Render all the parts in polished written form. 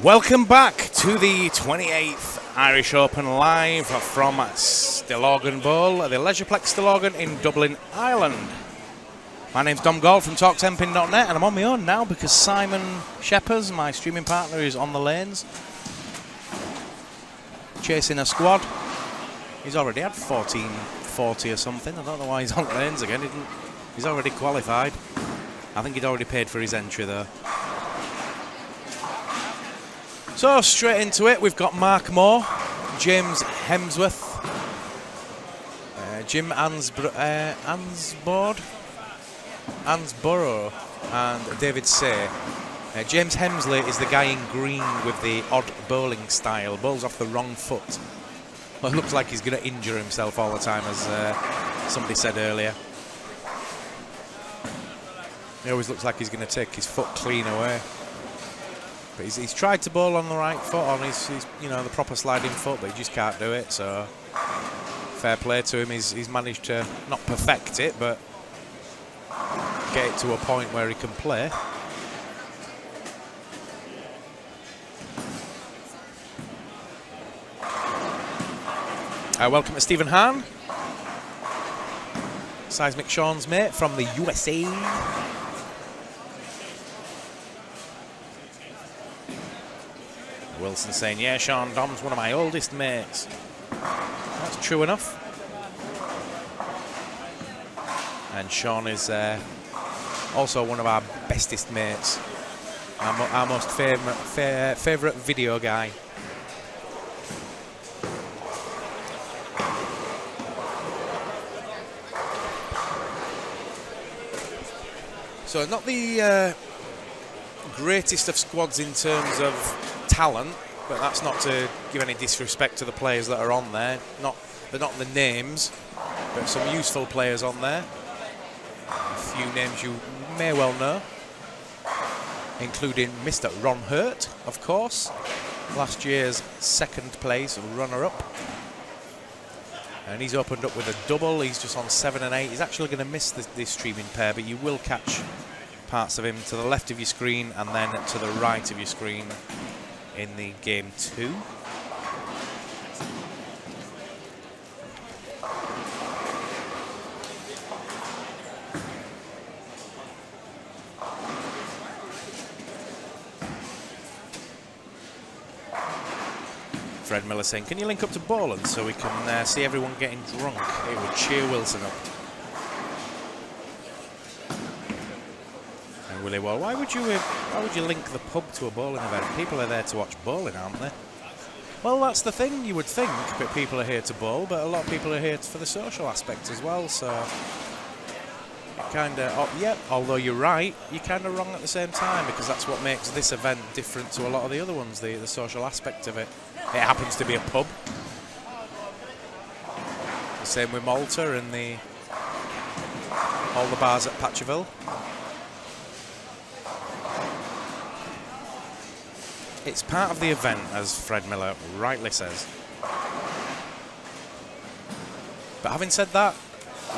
Welcome back to the 28th Irish Open live from Stillorgan Bowl at the Leisureplex Stillorgan in Dublin, Ireland. My name's Dom Gall from TalkTenpin.net, and I'm on my own now because Simon Shephers, my streaming partner, is on the lanes chasing a squad. He's already had 1440 or something. I don't know why he's on lanes again. He's already qualified. I think he'd already paid for his entry though. So straight into it, we've got Mark Moore, James Hemsworth, Jim Ansborough, and David Say. James Hemsley is the guy in green with the odd bowling style, bowls off the wrong foot. Well, it looks like he's going to injure himself all the time, as somebody said earlier. He always looks like he's going to take his foot clean away. But he's tried to bowl on the right foot, on his you know, the proper sliding foot, but he just can't do it. So fair play to him. He's managed to not perfect it, but get it to a point where he can play. Welcome to Stephen Hahn, Seismic Sean's mate from the USA. Wilson saying, yeah, Sean Dom's one of my oldest mates. That's true enough. And Sean is also one of our bestest mates. Our most favourite video guy. So not the greatest of squads in terms of talent, but that's not to give any disrespect to the players that are on there. They're not the names, but some useful players on there. A few names you may well know, including Mr. Ron Hurt, of course, last year's second place runner-up. And he's opened up with a double. He's just on 7 and 8. He's actually going to miss this streaming pair, but you will catch parts of him to the left of your screen and then to the right of your screen in the game 2. Fred Miller saying, can you link up to Boland so we can see everyone getting drunk? It would cheer Wilson up. And Willie, well, why would you link the pub to a bowling event? People are there to watch bowling, aren't they? Well, that's the thing, you would think, that people are here to bowl, but a lot of people are here for the social aspect as well, so kind of, yeah, although you're right, you're kind of wrong at the same time, because that's what makes this event different to a lot of the other ones, the social aspect of it. It happens to be a pub. The same with Malta and all the bars at Patcherville. It's part of the event, as Fred Miller rightly says. But having said that,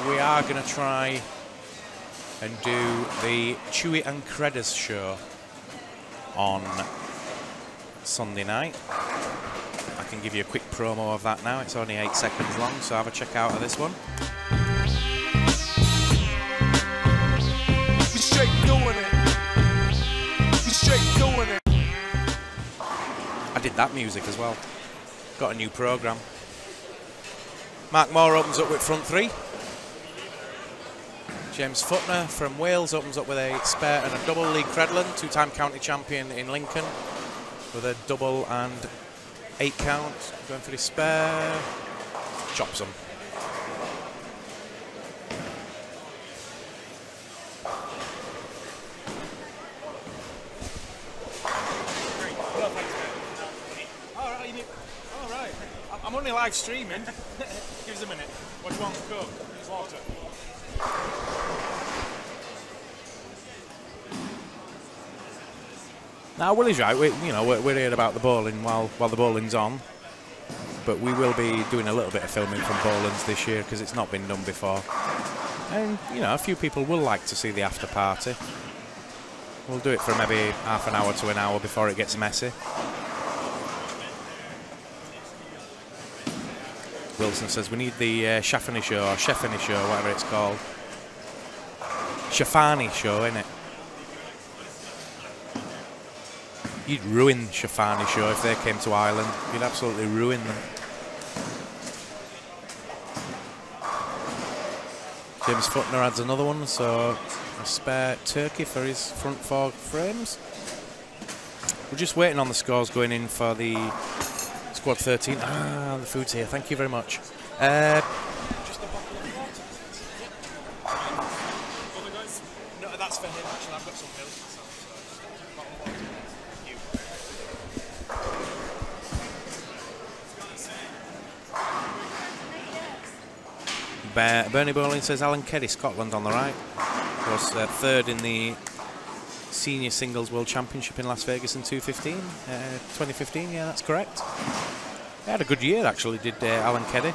we are going to try and do the Chewy and Credders show on Sunday night. I can give you a quick promo of that now. It's only 8 seconds long, so have a check out of this one. We straight doing it. We straight doing it. I did that music as well. Got a new programme. Mark Moore opens up with front 3. James Footner from Wales opens up with a spare and a double. Lee Credlin, 2-time county champion in Lincoln, with a double and 8 count. Going for his spare. Chops him. Alright. I'm only live streaming. Give us a minute. What do you want? Coke? Water? Now, Willie's right. We're here about the bowling while the bowling's on, but we will be doing a little bit of filming from bowlings this year because it's not been done before. And a few people will like to see the after party. We'll do it for maybe half an hour to an hour before it gets messy. Wilson says we need the Shafani show or Shefani show, whatever it's called. Shafani show, innit? You'd ruin Shafani show if they came to Ireland. You'd absolutely ruin them. James Futner adds another one, so a spare turkey for his front four frames. We're just waiting on the scores going in for the squad 13. Ah, the food's here. Thank you very much. Just a bottle of water. Other guys? No, that's for him actually. I've got some milk myself, so just a bottle of water. Thank you. Bernie Bowling says Alan Keddy, Scotland on the right. Was third in the Senior Singles World Championship in Las Vegas in 2015, yeah, that's correct. He had a good year, actually, did Alan Keddy.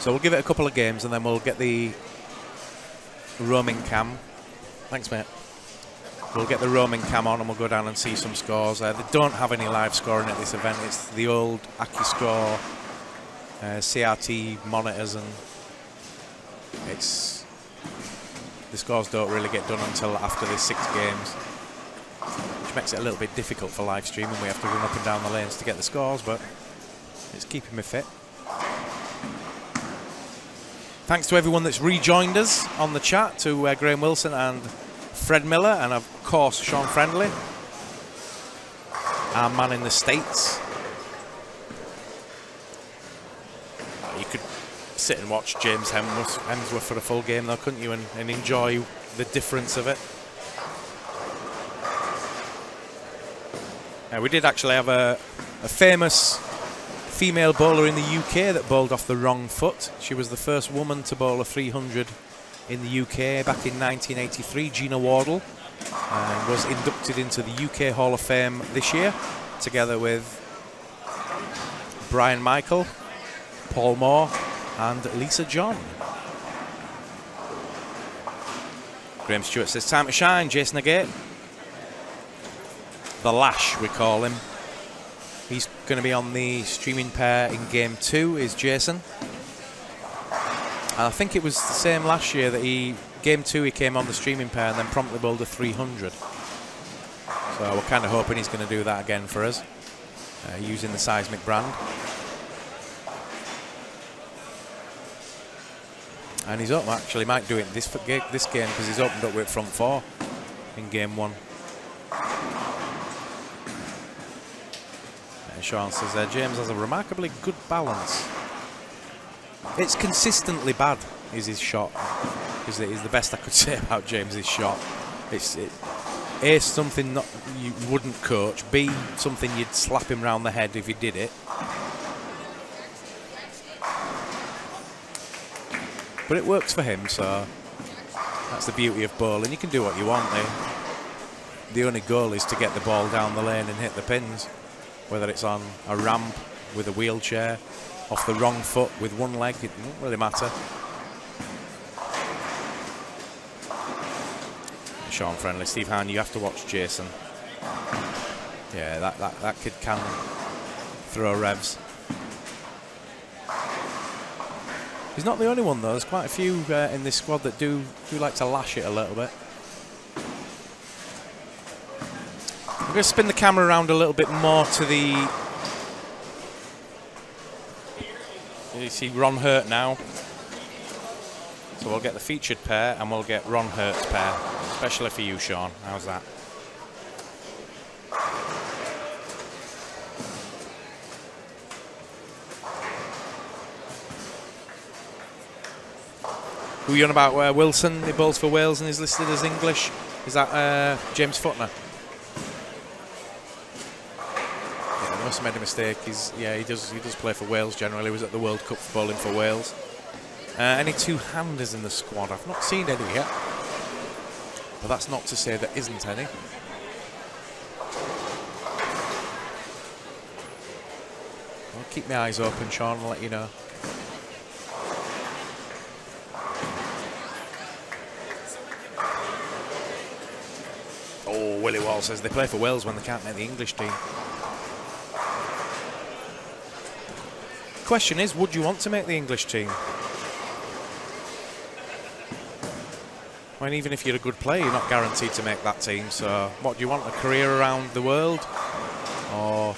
So we'll give it a couple of games and then we'll get the roaming cam. Thanks, mate. We'll get the roaming cam on and we'll go down and see some scores. They don't have any live scoring at this event. It's the old AccuScore CRT monitors, and it's the scores don't really get done until after the 6 games, which makes it a little bit difficult for live streaming. We have to run up and down the lanes to get the scores, but it's keeping me fit. Thanks to everyone that's rejoined us on the chat, to Graham Wilson and Fred Miller, and of course Sean Friendly, our man in the States. You could sit and watch James Hemsworth for a full game though, couldn't you, and enjoy the difference of it. We did actually have a famous female bowler in the UK that bowled off the wrong foot. She was the first woman to bowl a 300 in the UK back in 1983, Gina Wardle, and was inducted into the UK Hall of Fame this year, together with Brian Michael, Paul Moore and Lisa John. Graham Stewart says, time to shine, Jason Agate. The Lash, we call him. He's going to be on the streaming pair in game 2, is Jason. And I think it was the same last year that game 2 he came on the streaming pair and then promptly bowled a 300. So we're kind of hoping he's going to do that again for us, using the Seismic brand. And he's up, actually might do it this game because he's opened up with front 4 in game 1. Sean says James has a remarkably good balance. It's consistently bad, is his shot. Is the best I could say about James's shot. It's A, something not you wouldn't coach. B, something you'd slap him round the head if he did it. But it works for him, so that's the beauty of bowling. You can do what you want. The only goal is to get the ball down the lane and hit the pins. Whether it's on a ramp with a wheelchair, off the wrong foot with one leg, it doesn't really matter. Sean Friendly, Steve Hahn, you have to watch Jason. Yeah, that kid can throw revs. He's not the only one though. There's quite a few in this squad that do like to lash it a little bit. I'm going to spin the camera around a little bit more to the... You see Ron Hurt now. So we'll get the featured pair and we'll get Ron Hurt's pair. Especially for you, Sean. How's that? Who are you on about? Wilson, he bowls for Wales and is listed as English. Is that James Futner? Must have made a mistake. He does play for Wales generally. He was at the World Cup for bowling for Wales. Any two-handers in the squad? I've not seen any yet, but that's not to say there isn't any. I'll keep my eyes open, Sean, and let you know. Willie Wall says they play for Wales when they can't make the English team. Question is, would you want to make the English team? I mean, even if you're a good player, you're not guaranteed to make that team. So, what do you want? A career around the world, or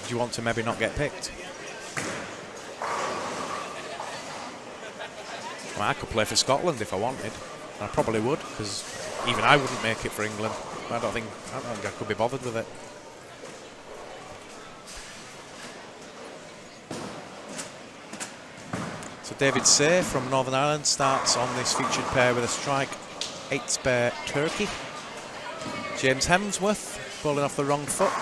do you want to maybe not get picked? I mean, I could play for Scotland if I wanted. I probably would, because even I wouldn't make it for England. I don't think I could be bothered with it. So David Say from Northern Ireland starts on this featured pair with a strike 8-spare Turkey. James Hemsworth bowling off the wrong foot.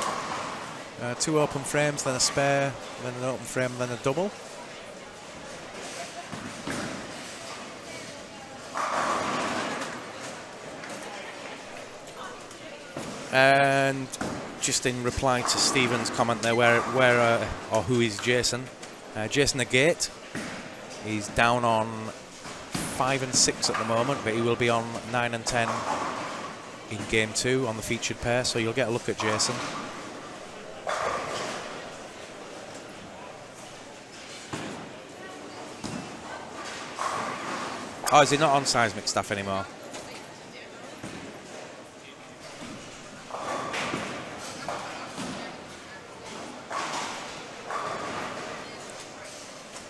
2 open frames, then a spare, then an open frame, then a double. And just in reply to Stephen's comment there, or who is Jason? Jason Agate. He's down on 5 and 6 at the moment, but he will be on 9 and 10 in game 2 on the featured pair, so you'll get a look at Jason. Oh, is he not on seismic staff anymore?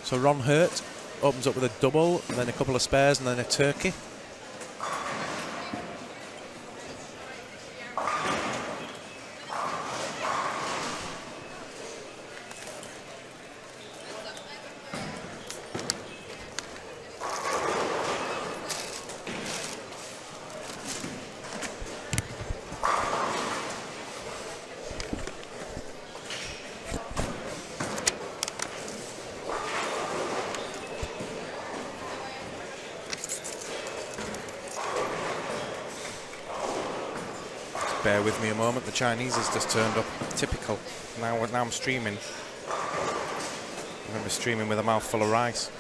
So Ron Hurt opens up with a double, and then a couple of spares, and then a Turkey. Bear with me a moment, the Chinese has just turned up. Typical. Now I'm streaming. I'm going to be streaming with a mouthful of rice.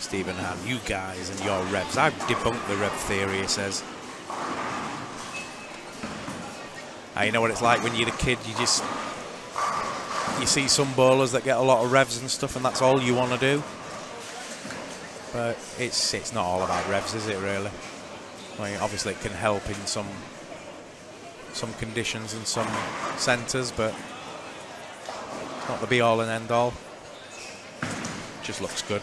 Stephen Han, you guys and your revs. I've debunked the rev theory, he says. You know what it's like when you're a kid, you see some bowlers that get a lot of revs and stuff, and that's all you want to do. But it's not all about revs, is it, really? I mean, obviously it can help in some conditions and some centres, but not the be-all and end-all. Just looks good.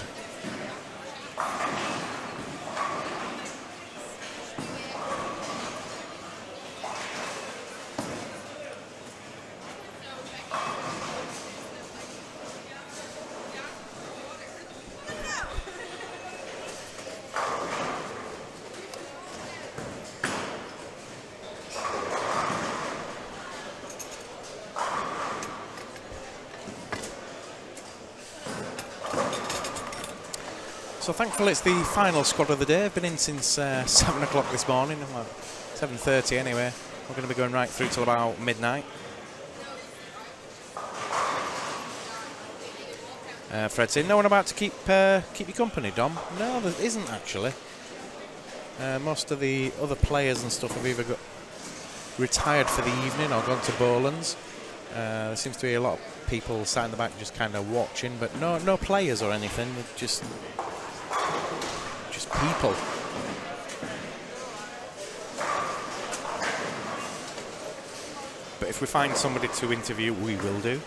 So thankfully it's the final squad of the day. I've been in since 7 o'clock this morning, well, 7:30 anyway. We're going to be going right through till about midnight. Fred saying, no one about to keep you company, Dom? No, there isn't actually. Most of the other players and stuff have either got retired for the evening or gone to Boland's. There seems to be a lot of people sat in the back just kind of watching, but no players or anything, just people. But if we find somebody to interview, we will do.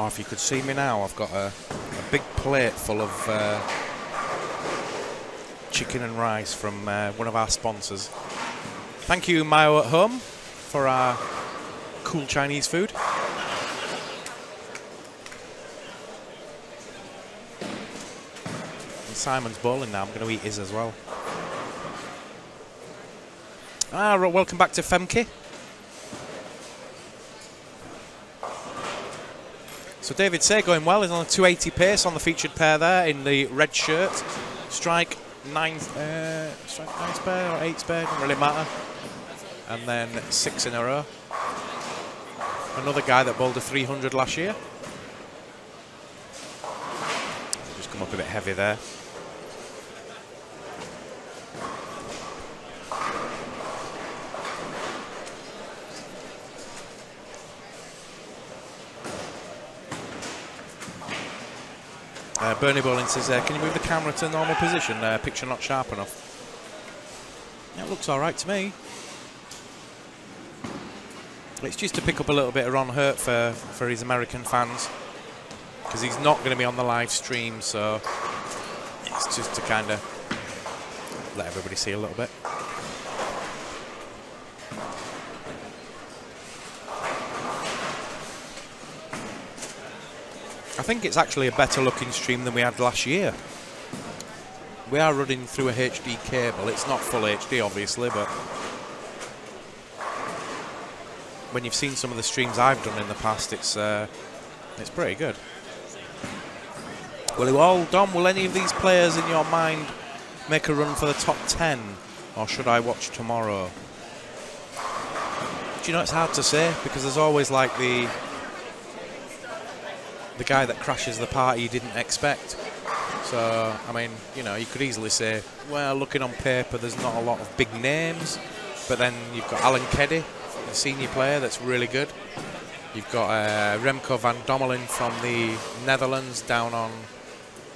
Oh, if you could see me now, I've got a big plate full of chicken and rice from one of our sponsors. Thank you, Mao at home, for our cool Chinese food. And Simon's bowling now. I'm going to eat his as well. Welcome back to Femke. So David Say going well. He's on a 280 pace on the featured pair there in the red shirt. Strike ninth spare or 8 spare, doesn't really matter. And then 6 in a row. Another guy that bowled a 300 last year. Just come up a bit heavy there. Bernie Bowling says, can you move the camera to normal position? Picture not sharp enough. Yeah, it looks all right to me. It's just to pick up a little bit of Ron Hurt for his American fans, because he's not going to be on the live stream, so it's just to kind of let everybody see a little bit. I think it's actually a better looking stream than we had last year. We are running through a HD cable. It's not full HD, obviously, but when you've seen some of the streams I've done in the past, it's pretty good. Dom, will any of these players in your mind make a run for the top 10, or should I watch tomorrow? Do you know, it's hard to say, because there's always like the guy that crashes the party you didn't expect. So, I mean, you know, you could easily say, well, looking on paper, there's not a lot of big names, but then you've got Alan Keddy, a senior player that's really good. You've got Remco van Dommelen from the Netherlands down on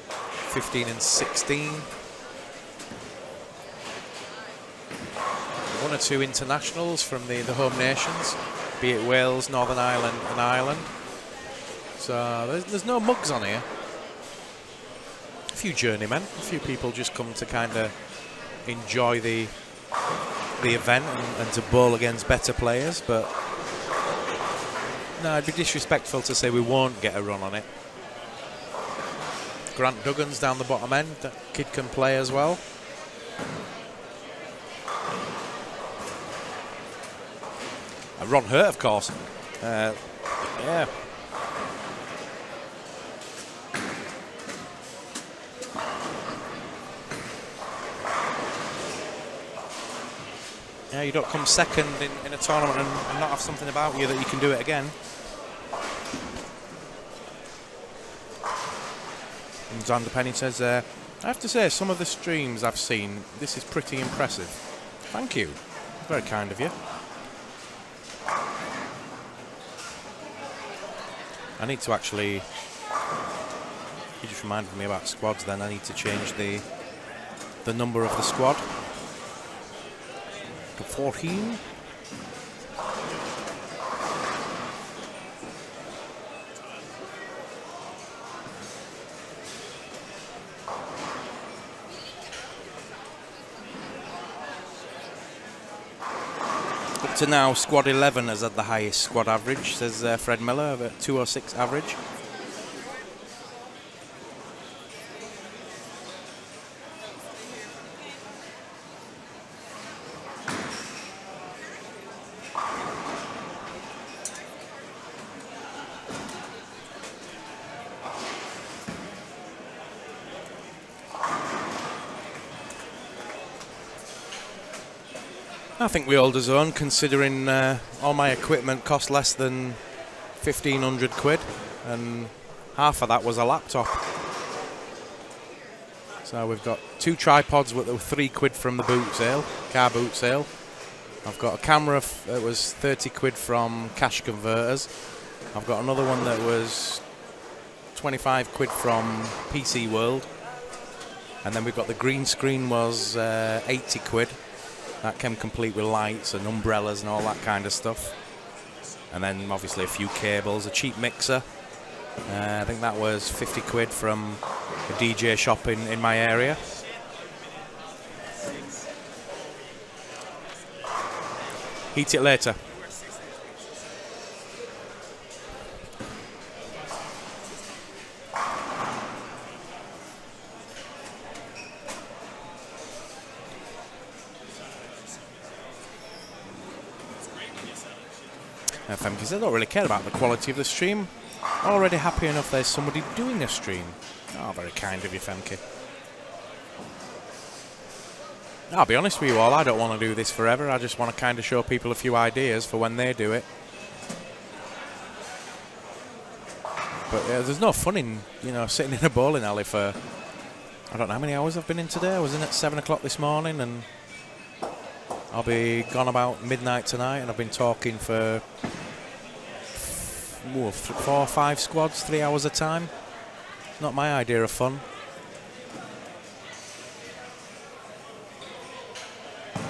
15 and 16. 1 or 2 internationals from the home nations, be it Wales, Northern Ireland and Ireland. So there's no mugs on here. A few journeymen, a few people just come to kind of enjoy the event and to bowl against better players, but no, it'd be disrespectful to say we won't get a run on it. Grant Duggan's down the bottom end. That kid can play as well. Ron Hurt, of course. Yeah. Yeah, you don't come second in a tournament and not have something about you that you can do it again. And Xander Penny says, I have to say, some of the streams I've seen, this is pretty impressive. Thank you. Very kind of you. I need to actually... You just reminded me about squads then. I need to change the number of the squad to 14. Up to now, squad 11 has had the highest squad average, says Fred Miller, at 206 average. I think we hold his own, considering all my equipment cost less than 1,500 quid, and half of that was a laptop. So we've got 2 tripods with 3 quid from the boot sale, car boot sale. I've got a camera that was 30 quid from Cash Converters. I've got another one that was 25 quid from PC World. And then we've got the green screen was 80 quid. That came complete with lights and umbrellas and all that kind of stuff. And then obviously a few cables, a cheap mixer. I think that was 50 quid from a DJ shop in my area. Eat it later. Femke says, I don't really care about the quality of the stream. Already happy enough there's somebody doing a stream. Oh, very kind of you, Femke. I'll be honest with you all, I don't want to do this forever. I just want to kind of show people a few ideas for when they do it. But there's no fun in, you know, sitting in a bowling alley for, I don't know how many hours I've been in today. I was in at 7 o'clock this morning, and I'll be gone about midnight tonight, and I've been talking for 4 or 5 squads, 3 hours a time. Not my idea of fun.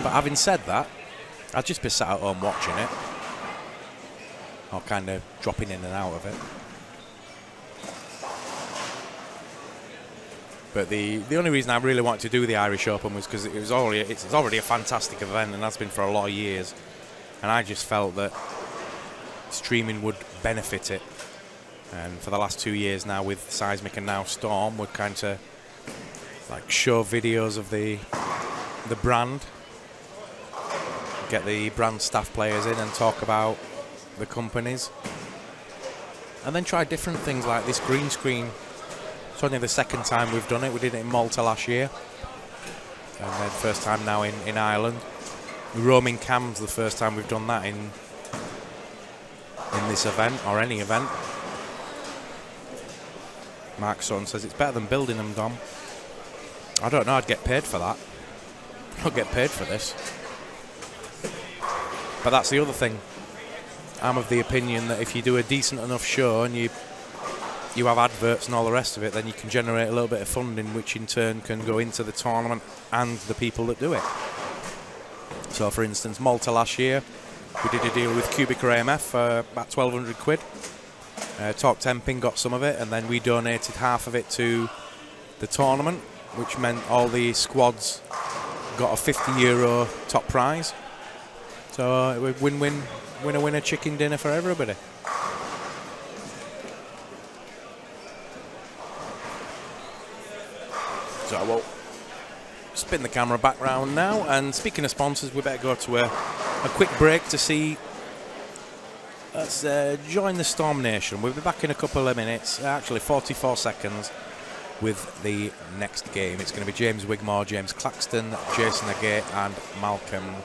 But having said that, I'd just be sat at home watching it, or kind of dropping in and out of it. But the only reason I really wanted to do the Irish Open was because it's already a fantastic event, and has been for a lot of years. And I just felt that streaming would benefit it. And for the last 2 years now, with Seismic and now Storm, would kind of like show videos of the brand, get the brand staff players in and talk about the companies, and then try different things like this green screen. It's only the second time we've done it. We did it in Malta last year, and then first time now in Ireland. The roaming cams, the first time we've done that in this event, or any event. Mark Sutton says it's better than building them, Dom. I don't know, I'd get paid for that. I'd get paid for this. But that's the other thing. I'm of the opinion that if you do a decent enough show and you have adverts and all the rest of it, then you can generate a little bit of funding, which in turn can go into the tournament and the people that do it. So for instance, Malta last year, we did a deal with Cubic or AMF for about 1,200 quid. Talk Tenpin got some of it, and then we donated half of it to the tournament, which meant all the squads got a €50 top prize. So win-win, winner-winner chicken dinner for everybody. So we'll spin the camera back round now, and speaking of sponsors, we better go to a quick break to see. Let's join the Storm Nation. We'll be back in a couple of minutes, actually 44 seconds, with the next game. It's going to be James Wigmore, James Claxton, Jason Agate and Malcolm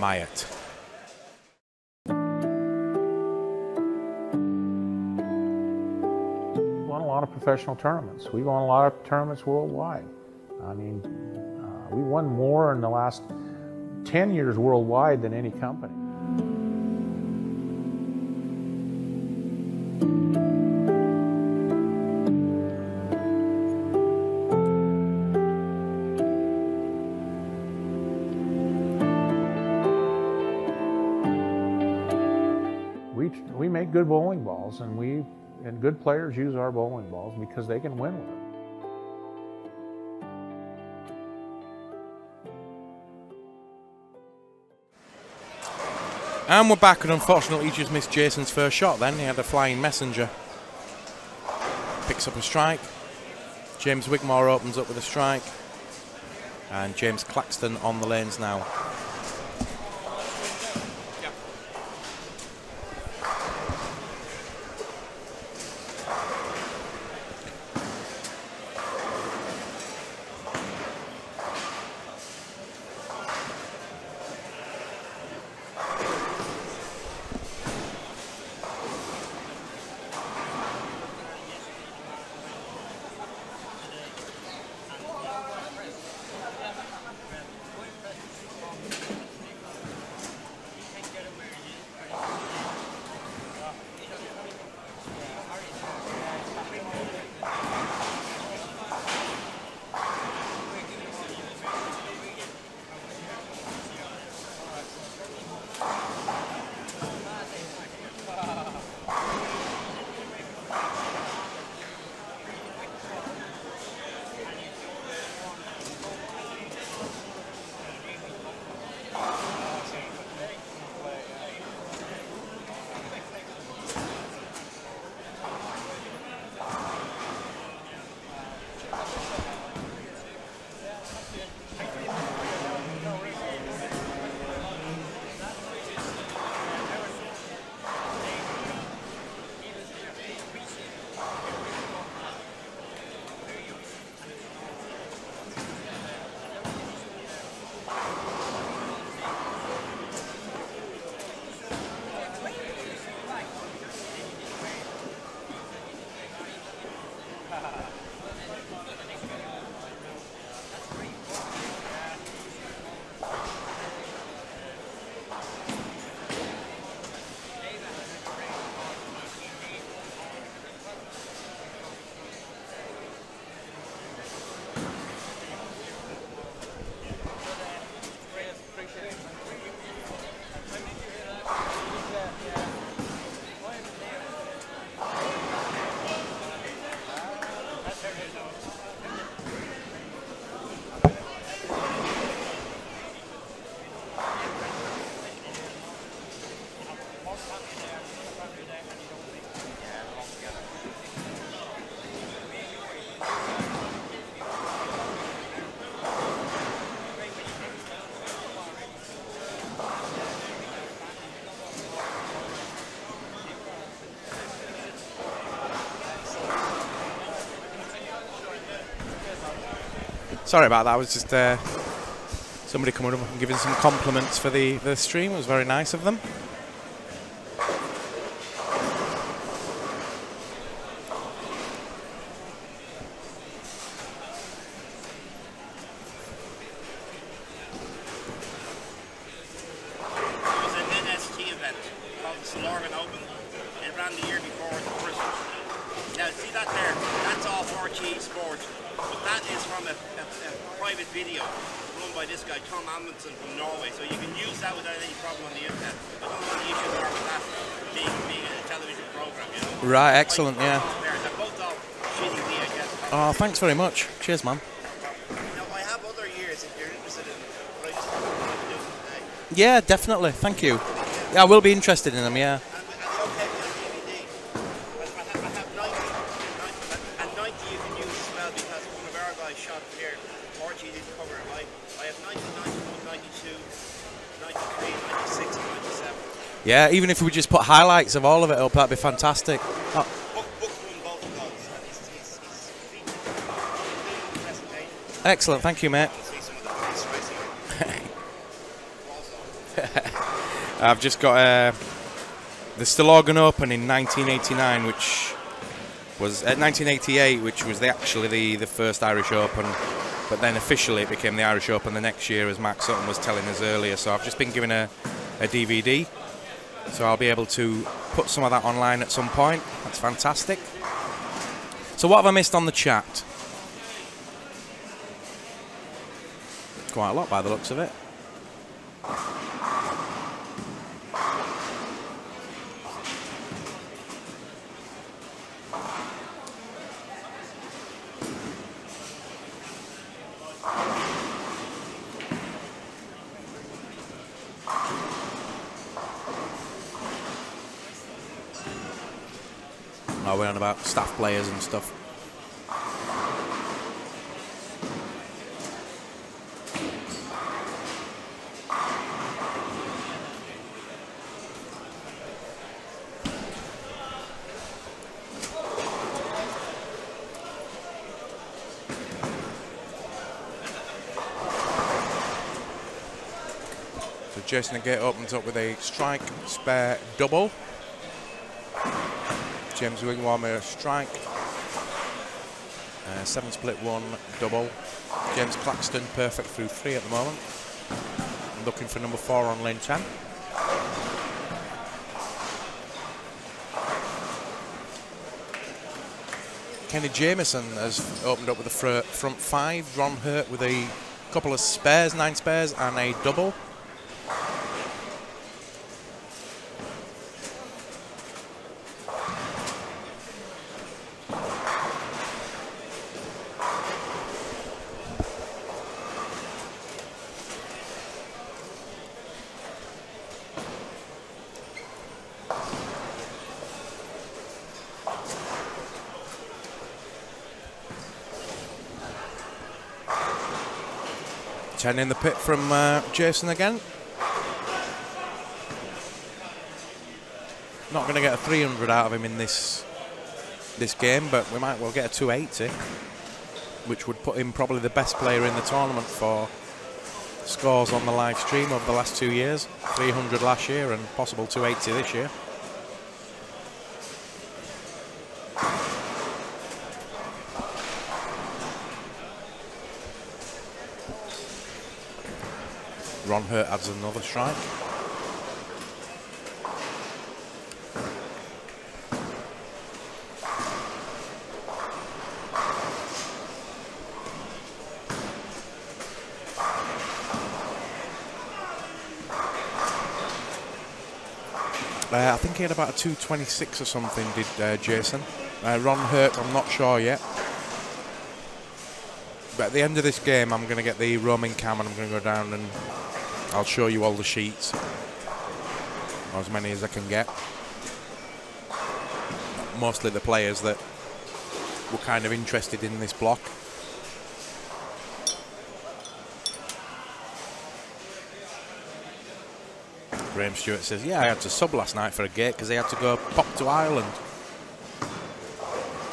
Myatt. We've won a lot of professional tournaments. We've won a lot of tournaments worldwide. I mean, we won more in the last 10 years worldwide than any company. We make good bowling balls, and good players use our bowling balls because they can win with them. And we're back, and unfortunately he just missed Jason's first shot then. He had a flying messenger. Picks up a strike. James Wigmore opens up with a strike. And James Claxton on the lanes now. Sorry about that. I was just somebody coming up and giving some compliments for the stream. It was very nice of them. From Norway, so you can use that without any problem on the internet. I don't know what the issues are with that being a television program, you know. Right, excellent, yeah. They're both all shitty VHS. Oh, thanks very much. Cheers, man. Now, I have other years if you're interested in what I just want to do today. Yeah, definitely. Thank you. Yeah, I will be interested in them, yeah. And the okay on DVD. I have 90, and 90 you can use as well because one of our guys shot here. Archie didn't cover it right. I have 90, 91, 92, 93, 96, and 97. Yeah, even if we just put highlights of all of it up, that'd be fantastic. Oh. Book both of those. And he's presentation. Excellent, thank you, mate. See some of the police racing. I've just got the Stillorgan Open in 1989, which was 1988, which was actually the first Irish Open. But then officially it became the Irish Open the next year, as Mark Sutton was telling us earlier. So I've just been given a DVD, so I'll be able to put some of that online at some point. That's fantastic. So what have I missed on the chat? Quite a lot by the looks of it. Oh, we're on about staff players and stuff. So Jason Gate opens up with a strike, spare, double. James Wingwarmer strike, 7 split 1 double. James Claxton perfect through 3 at the moment. Looking for number 4 on lane 10. Kenny Jameson has opened up with the front 5. Ron Hurt with a couple of spares, 9 spares and a double. Ten in the pit from Jason again. Not going to get a 300 out of him in this game, but we might well get a 280, which would put him probably the best player in the tournament for scores on the live stream over the last 2 years. 300 last year and possible 280 this year. Ron Hurt adds another strike. I think he had about a 226 or something, did Jason. Ron Hurt, I'm not sure yet. But at the end of this game, I'm going to get the roaming cam and I'm going to go down and I'll show you all the sheets, or as many as I can get. Mostly the players that were kind of interested in this block. Graham Stewart says, yeah, I had to sub last night for a gate because they had to go pop to Ireland.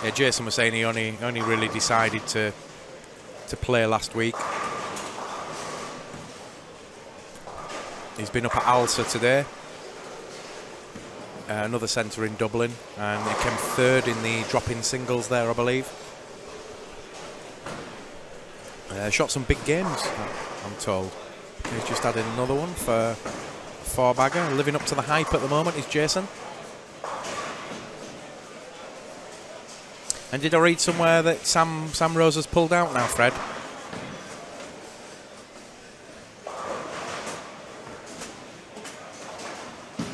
Yeah, Jason was saying he only really decided to to play last week. He's been up at Alsa today, another centre in Dublin, and he came third in the drop-in singles there, I believe. Shot some big games, I'm told. He's just added another one for four-bagger. Living up to the hype at the moment is Jason. And did I read somewhere that Sam Rose has pulled out now, Fred?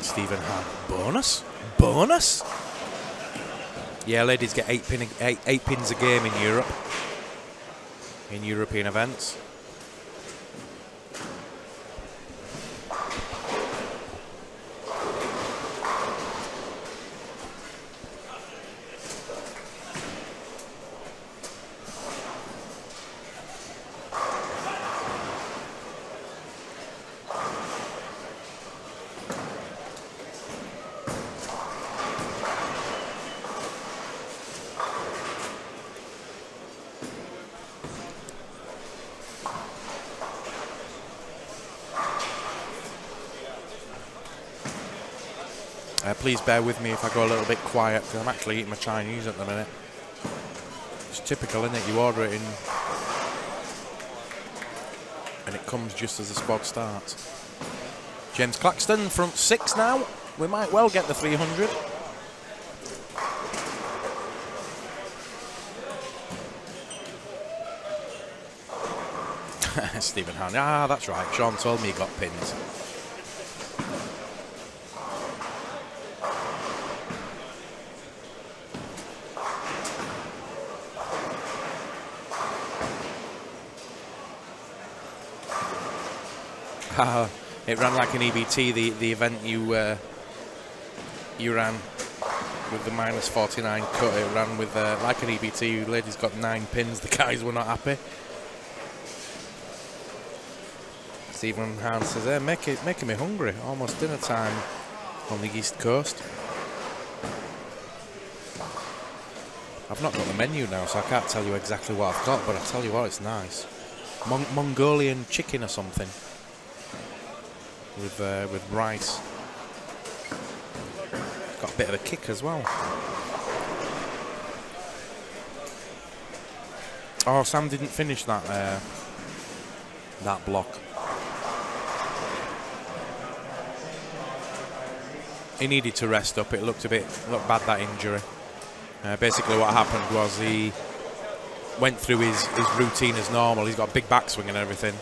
Stephen Hahn. Bonus? Yeah, ladies get 8 pins a game in Europe, in European events. Please bear with me if I go a little bit quiet, because I'm actually eating my Chinese at the minute. It's typical, isn't it? You order it in and it comes just as the squad starts. James Claxton, front 6 now. We might well get the 300. Stephen Hahn. Ah, that's right. Sean told me he got pins. It ran like an EBT, the event you ran with the -49 cut. It ran with like an EBT. Ladies got 9 pins. The guys were not happy. Stephen Hahn says, "Hey, making me hungry. Almost dinner time on the East Coast." I've not got the menu now, so I can't tell you exactly what I've got. But I tell you what, it's nice. Mongolian chicken or something. With rice. Got a bit of a kick as well. Oh, Sam didn't finish that block. He needed to rest up. It looked bad, that injury. Basically what happened was he went through his routine as normal. He's got a big backswing and everything.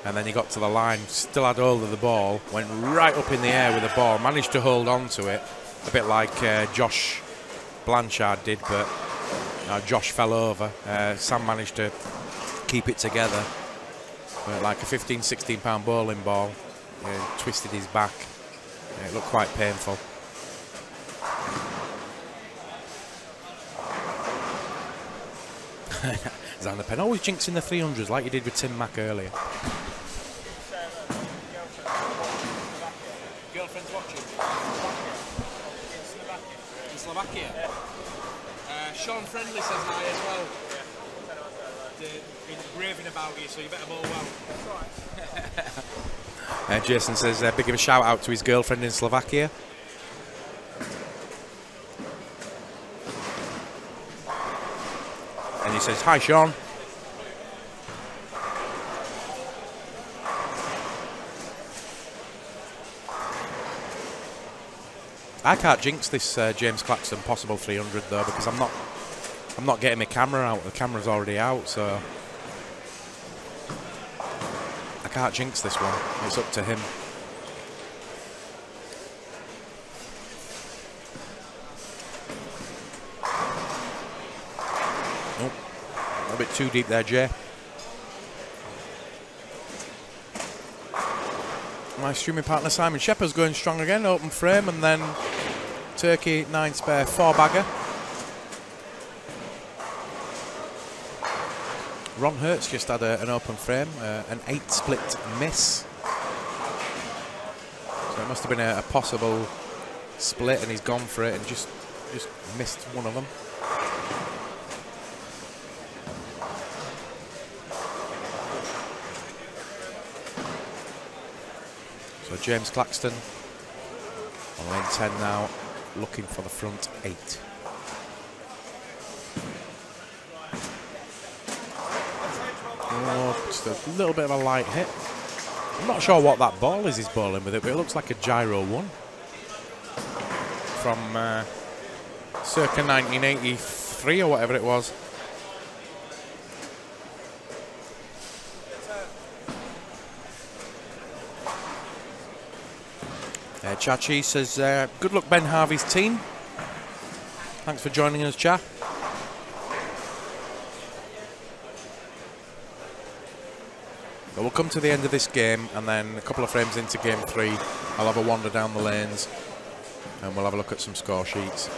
And then he got to the line, still had hold of the ball, went right up in the air with the ball, managed to hold on to it, a bit like Josh Blanchard did, but Josh fell over. Sam managed to keep it together. But like a 15, 16-pound bowling ball, twisted his back. It looked quite painful. Xander Penn always jinxing the 300s like you did with Tim Mack earlier. Girlfriend's watching. In Slovakia. Sean Friendly says hi as well. Been raving about you, so you better bowl well. That's right. Jason says, big of a shout out to his girlfriend in Slovakia. And he says, "Hi, Sean." I can't jinx this James Claxton possible 300 though, because I'm not getting my camera out. The camera's already out, so I can't jinx this one. It's up to him. Nope. A little bit too deep there, Jay. My streaming partner Simon Shepherd's going strong again, open frame, and then Turkey 9 spare 4-bagger. Ron Hertz just had an open frame, an 8-split miss. So it must have been a possible split, and he's gone for it and just missed one of them. So James Claxton on lane 10 now, looking for the front 8. Oh, just a little bit of a light hit. I'm not sure what that ball is he's bowling with it, but it looks like a gyro 1 from circa 1983 or whatever it was. Chachi says, good luck Ben Harvey's team. Thanks for joining us, Cha. But we'll come to the end of this game, and then a couple of frames into game 3, I'll have a wander down the lanes, and we'll have a look at some score sheets.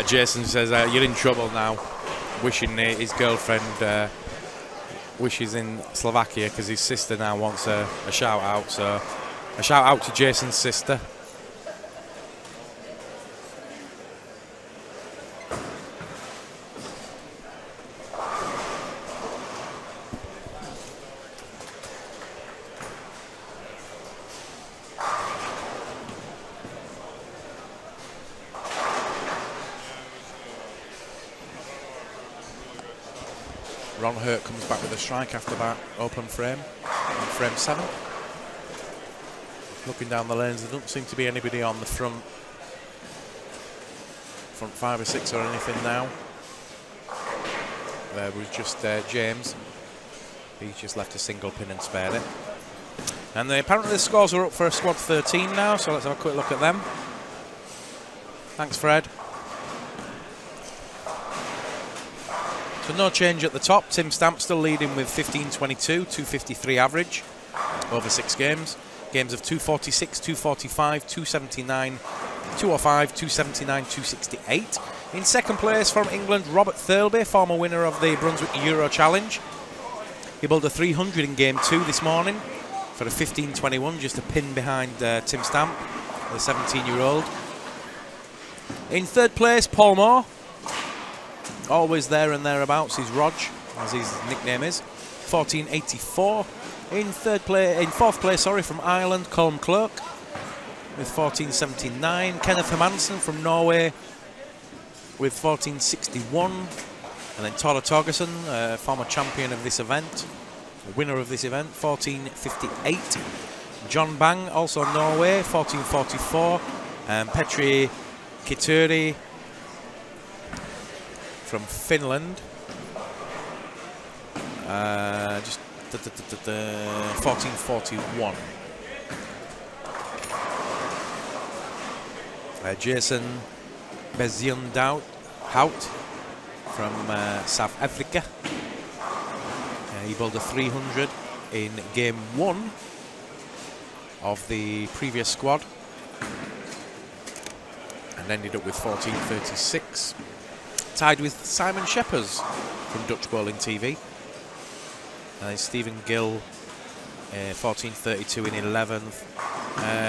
Jason says, you're in trouble now, wishing his girlfriend wishes in Slovakia because his sister now wants a shout out. So a shout out to Jason's sister. Ron Hurt comes back with a strike after that open frame, on frame 7. Looking down the lanes, there doesn't seem to be anybody on the front 5 or 6 or anything now. There was just James. He's just left a single pin and spared it. And apparently the scores are up for squad 13 now, so let's have a quick look at them. Thanks, Fred. So no change at the top. Tim Stamp still leading with 15.22, 253 average over 6 games. Games of 246, 245, 279, 205, 279, 268. In second place from England, Robert Thirlby, former winner of the Brunswick Euro Challenge. He bowled a 300 in game 2 this morning for a 15.21, just a pin behind Tim Stamp, the 17-year-old. In third place, Paul Moore. Always there and thereabouts is Rog, as his nickname is. 14.84. In fourth place, from Ireland, Colm Clerk with 14.79. Kenneth Hermansen from Norway with 14.61. And then Tora Torgerson, former champion of this event, winner of this event, 14.58. John Bang, also Norway, 14.44. And Petri Kituri from Finland, just 14.41. Jason Bezion-Hout from South Africa. He bowled a 300 in game 1 of the previous squad and ended up with 14.36. Tied with Simon Sheppers from Dutch Bowling TV. And then Stephen Gill, 14.32 in 11th.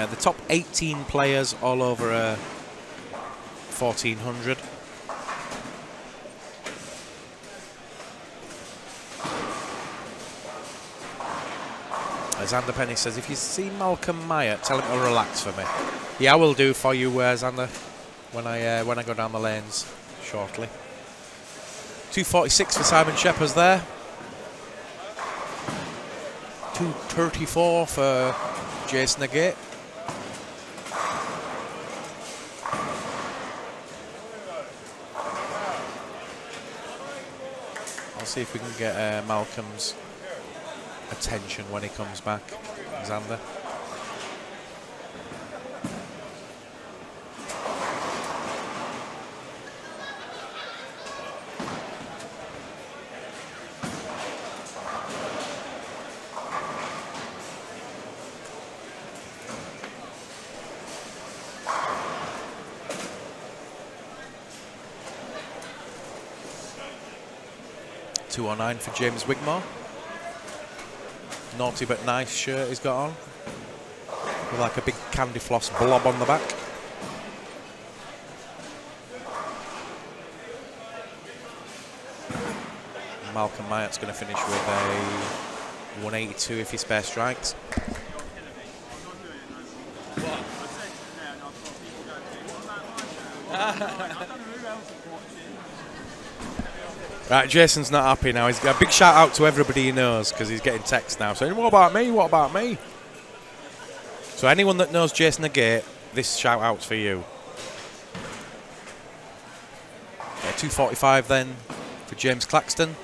The top 18 players all over 1400. Xander Penny says, if you see Malcolm Meyer, tell him to relax for me. Yeah, I will do for you, Xander, when I go down the lanes shortly. 2.46 for Simon Sheppers there. 2.34 for Jason Agate. I'll see if we can get Malcolm's attention when he comes back, Xander. $209 for James Wigmore. Naughty but nice shirt he's got on, with like a big candy floss blob on the back. Malcolm Myatt's going to finish with a 182 if he spare strikes. Right, Jason's not happy now. He's got a big shout out to everybody he knows because he's getting texts now saying, what about me? What about me? So anyone that knows Jason the Gate, this shout out's for you. Yeah, 245 then for James Claxton.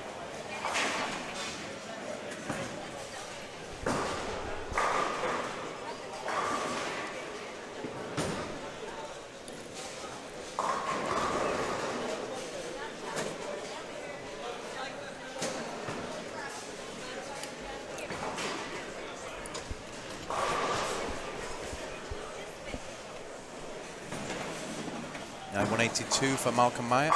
And 182 for Malcolm Myatt.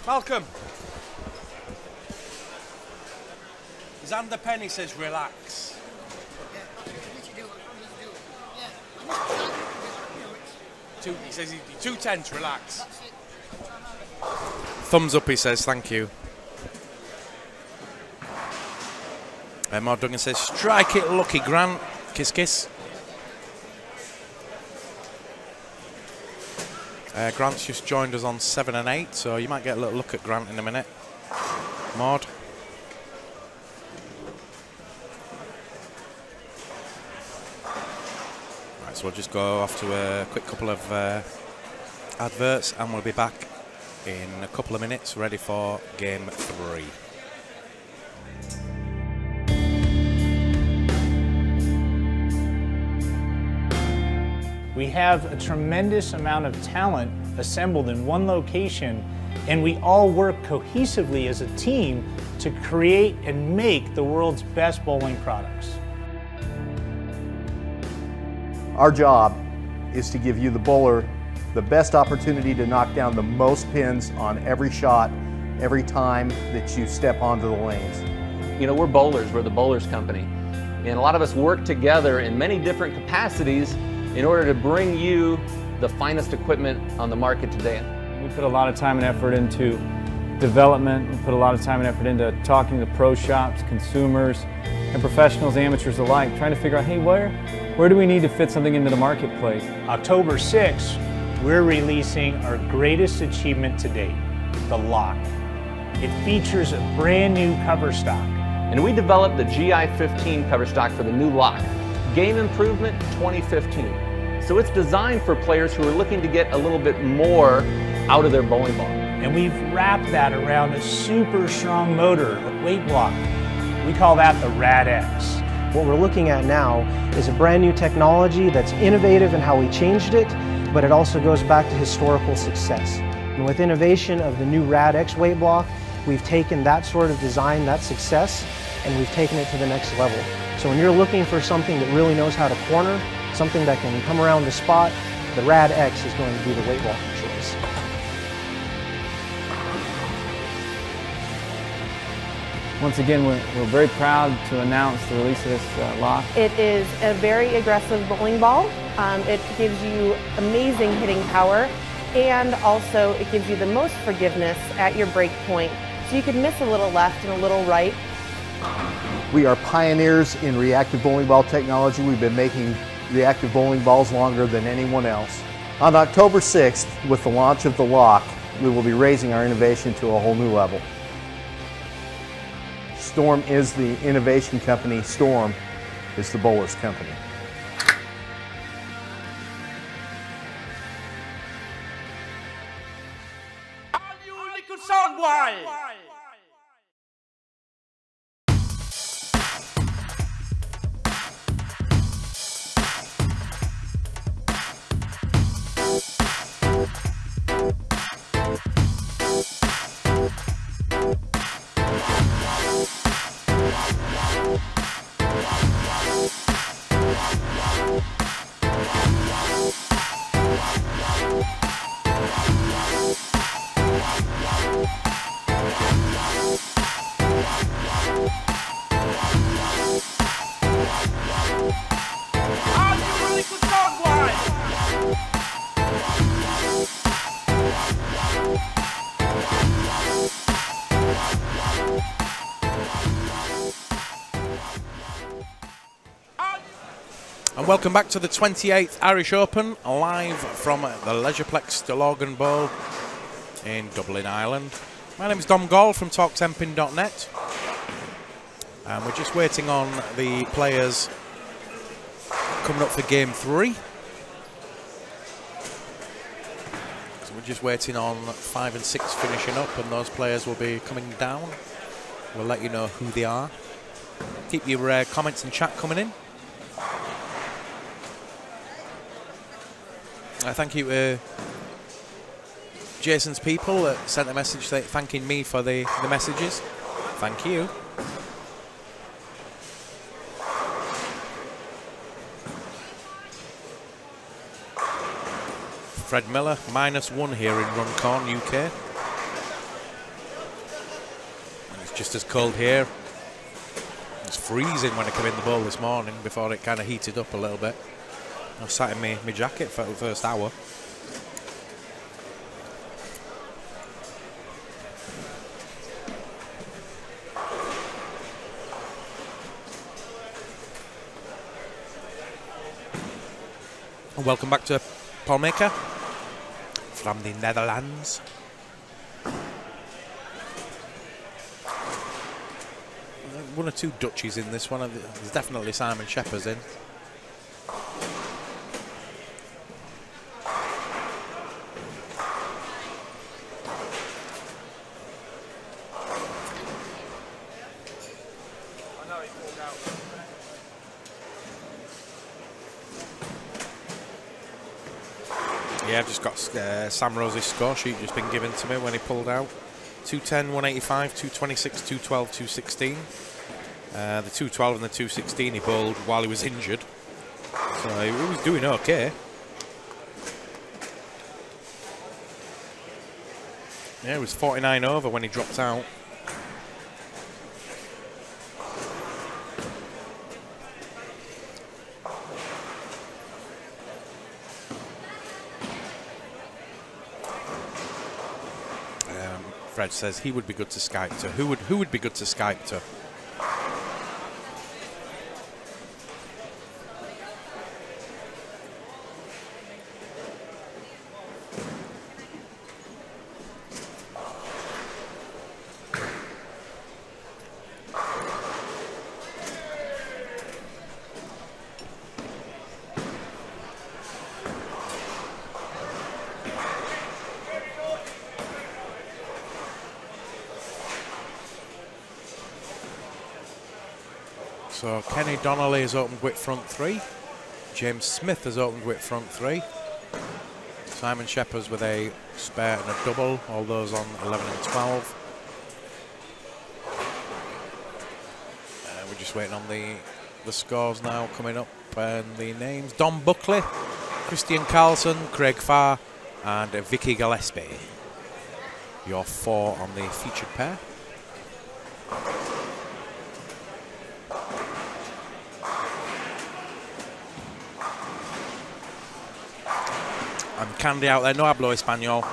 Malcolm. Xander Penny says relax. He says he's too tense, relax. Thumbs up, he says, thank you. Mark Duggan says, strike it lucky, Grant. Kiss, kiss. Grant's just joined us on 7 and 8, so you might get a little look at Grant in a minute. Maud. Right, so we'll just go off to a quick couple of adverts, and we'll be back in a couple of minutes, ready for game 3. We have a tremendous amount of talent assembled in one location, and we all work cohesively as a team to create and make the world's best bowling products. Our job is to give you, the bowler, the best opportunity to knock down the most pins on every shot, every time that you step onto the lanes. You know, we're bowlers, we're the Bowlers Company, and a lot of us work together in many different capacities in order to bring you the finest equipment on the market today. We put a lot of time and effort into development. We put a lot of time and effort into talking to pro shops, consumers, and professionals, amateurs alike, trying to figure out, hey, where do we need to fit something into the marketplace? October 6th, we're releasing our greatest achievement to date, the Lock. It features a brand new cover stock. And we developed the GI-15 cover stock for the new Lock. Game Improvement 2015. So it's designed for players who are looking to get a little bit more out of their bowling ball. And we've wrapped that around a super strong motor, a weight block. We call that the Rad-X. What we're looking at now is a brand new technology that's innovative in how we changed it, but it also goes back to historical success. And with innovation of the new Rad-X weight block, we've taken that sort of design, that success, and we've taken it to the next level. So when you're looking for something that really knows how to corner, something that can come around the spot, the Rad-X is going to be the weight block of choice. Once again, we're very proud to announce the release of this lock. It is a very aggressive bowling ball. It gives you amazing hitting power, and also it gives you the most forgiveness at your break point. So you can miss a little left and a little right. We are pioneers in reactive bowling ball technology. We've been making reactive bowling balls longer than anyone else. On October 6th, with the launch of the Lock, we will be raising our innovation to a whole new level. Storm is the innovation company. Storm is the Bowlers Company. And welcome back to the 28th Irish Open, live from the Leisureplex Stillorgan Bowl in Dublin, Ireland. My name is Dom Gall from TalkTenpin.net, and we're just waiting on the players coming up for Game 3. So we're just waiting on 5 and 6 finishing up, and those players will be coming down. We'll let you know who they are. Keep your comments and chat coming in. Thank you to Jason's people that sent a message thanking me for the messages. Thank you. Fred Miller, -1 here in Runcorn, UK. And it's just as cold here. It's freezing when I came in the bowl this morning before it kind of heated up a little bit. I sat in my jacket for the first hour. And welcome back to Paul Maker from the Netherlands. One or two Dutchies in this one. There's definitely Simon Shepherd's in. Yeah, I've just got Sam Rose's score sheet just been given to me when he pulled out. 210, 185, 226, 212, 216. The 212 and the 216 he bowled while he was injured. So he was doing okay. Yeah, it was 49 over when he dropped out. Fred says he would be good to Skype to. Who would be good to Skype to? So Kenny Donnelly has opened with front 3. James Smith has opened with front 3. Simon Shepherd's with a spare and a double, all those on 11 and 12. We're just waiting on the scores now coming up and the names. Don Buckley, Christian Carlson, Craig Farr and Vicky Gillespie. Your 4 on the featured pair. And Candy out there, no hablo español.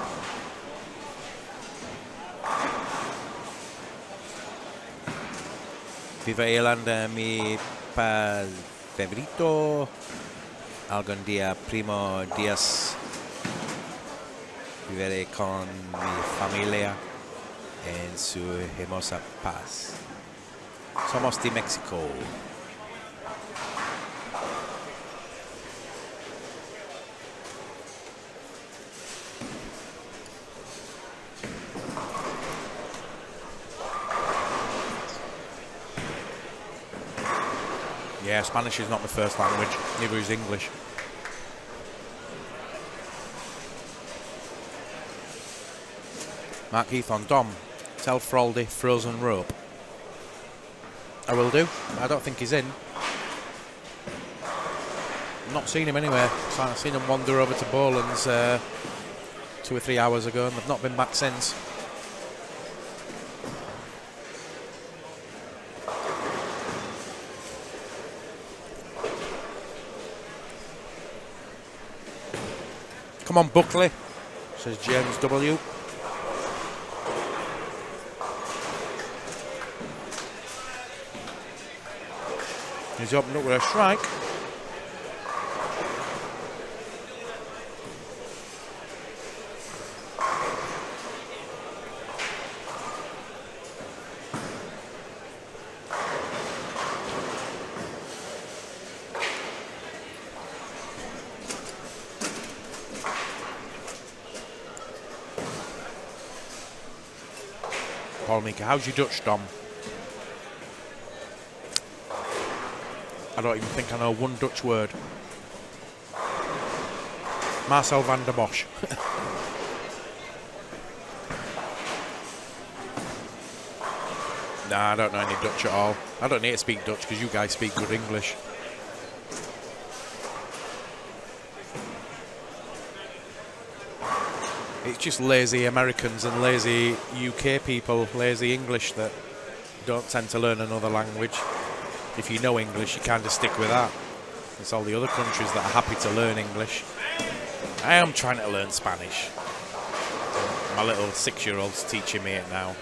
Viva Irlanda, mi favorito. Algún día, primo días, viviré con mi familia en su hermosa paz. Somos de México. Yeah, Spanish is not my first language, neither is English. Mark Heath on Dom. Tell Fraldy frozen rope. I will do. I don't think he's in. Not seen him anywhere. So I've seen him wander over to Boland's 2 or 3 hours ago, and they've not been back since. Come on, Buckley, says James W. He's opened up with a strike. Paul Meeker. How's your Dutch, Dom? I don't even think I know one Dutch word. Marcel van der Bosch. Nah, I don't know any Dutch at all. I don't need to speak Dutch because you guys speak good English. It's just lazy Americans and lazy UK people, lazy English, that don't tend to learn another language. If you know English, you kind of stick with that. It's all the other countries that are happy to learn English. I am trying to learn Spanish. My little 6-year-old's teaching me it now.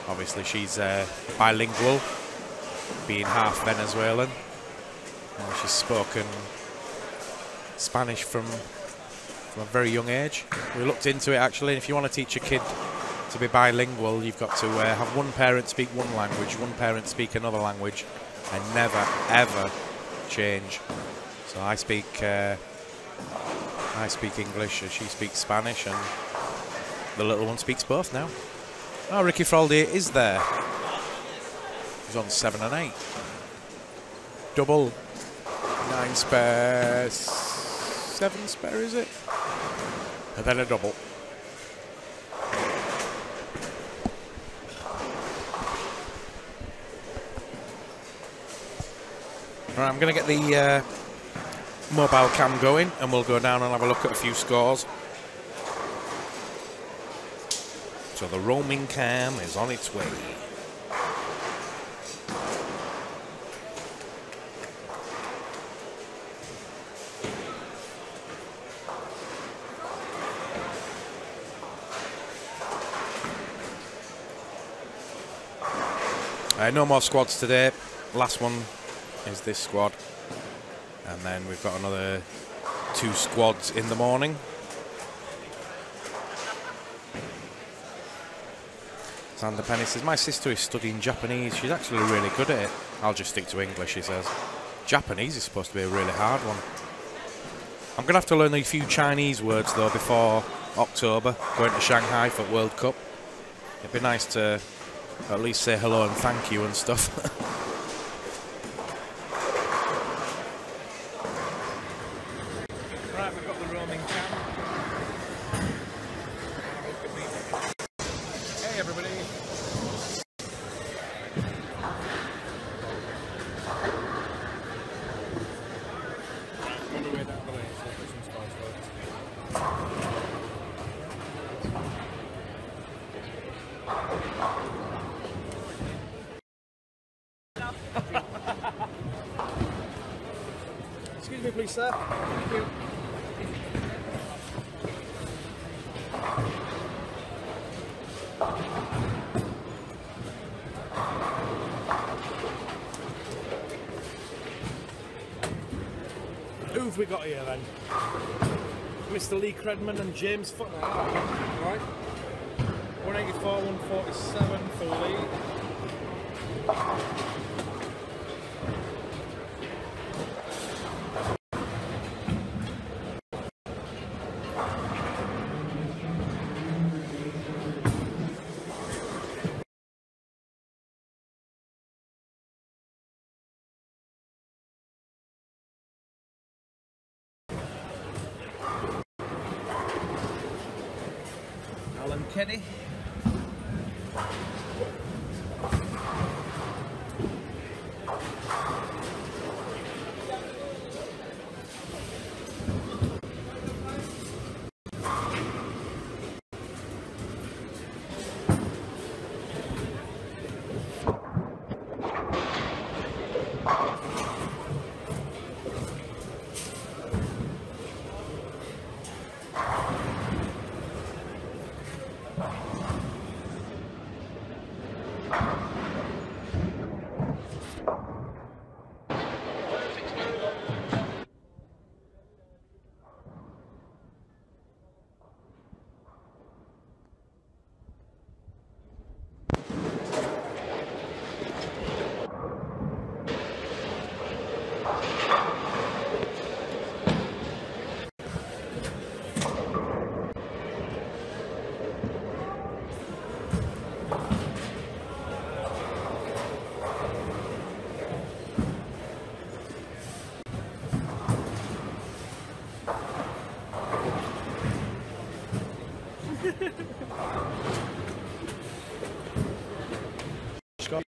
Obviously, she's bilingual, being half Venezuelan. And she's spoken Spanish from a very young age. We looked into it, actually, and if you want to teach a kid to be bilingual, you've got to have one parent speak one language, one parent speak another language, and never, ever change. So I speak English, and she speaks Spanish, and the little one speaks both now. Oh, Ricky Fraldi is there. He's on 7 and 8. Double. 9 spare. 7 spare, is it? And then a double. Right, I'm going to get the mobile cam going, and we'll go down and have a look at a few scores. So the roaming cam is on its way. No more squads today. Last one is this squad. And then we've got another 2 squads in the morning. Sander Penny says, my sister is studying Japanese. She's actually really good at it. I'll just stick to English, she says. Japanese is supposed to be a really hard one. I'm going to have to learn a few Chinese words, though, before October, going to Shanghai for World Cup. It'd be nice to at least say hello and thank you and stuff. Right, we've got the roaming cam. Hey, everybody. Excuse me, please, sir. Thank you. Who have we got here then? Mr. Lee Credman and James Footner. Right. 184, 147 for Lee. Alan Kenny. Scotch.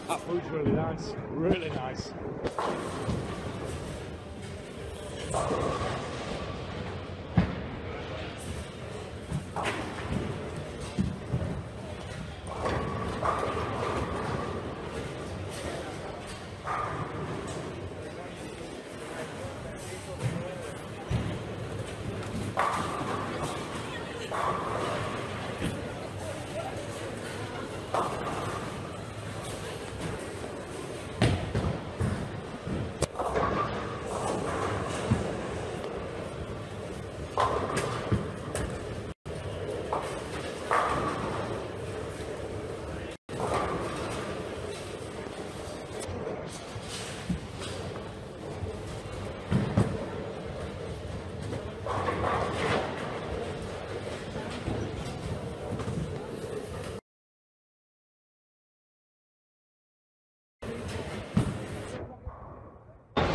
That food's really nice, really nice.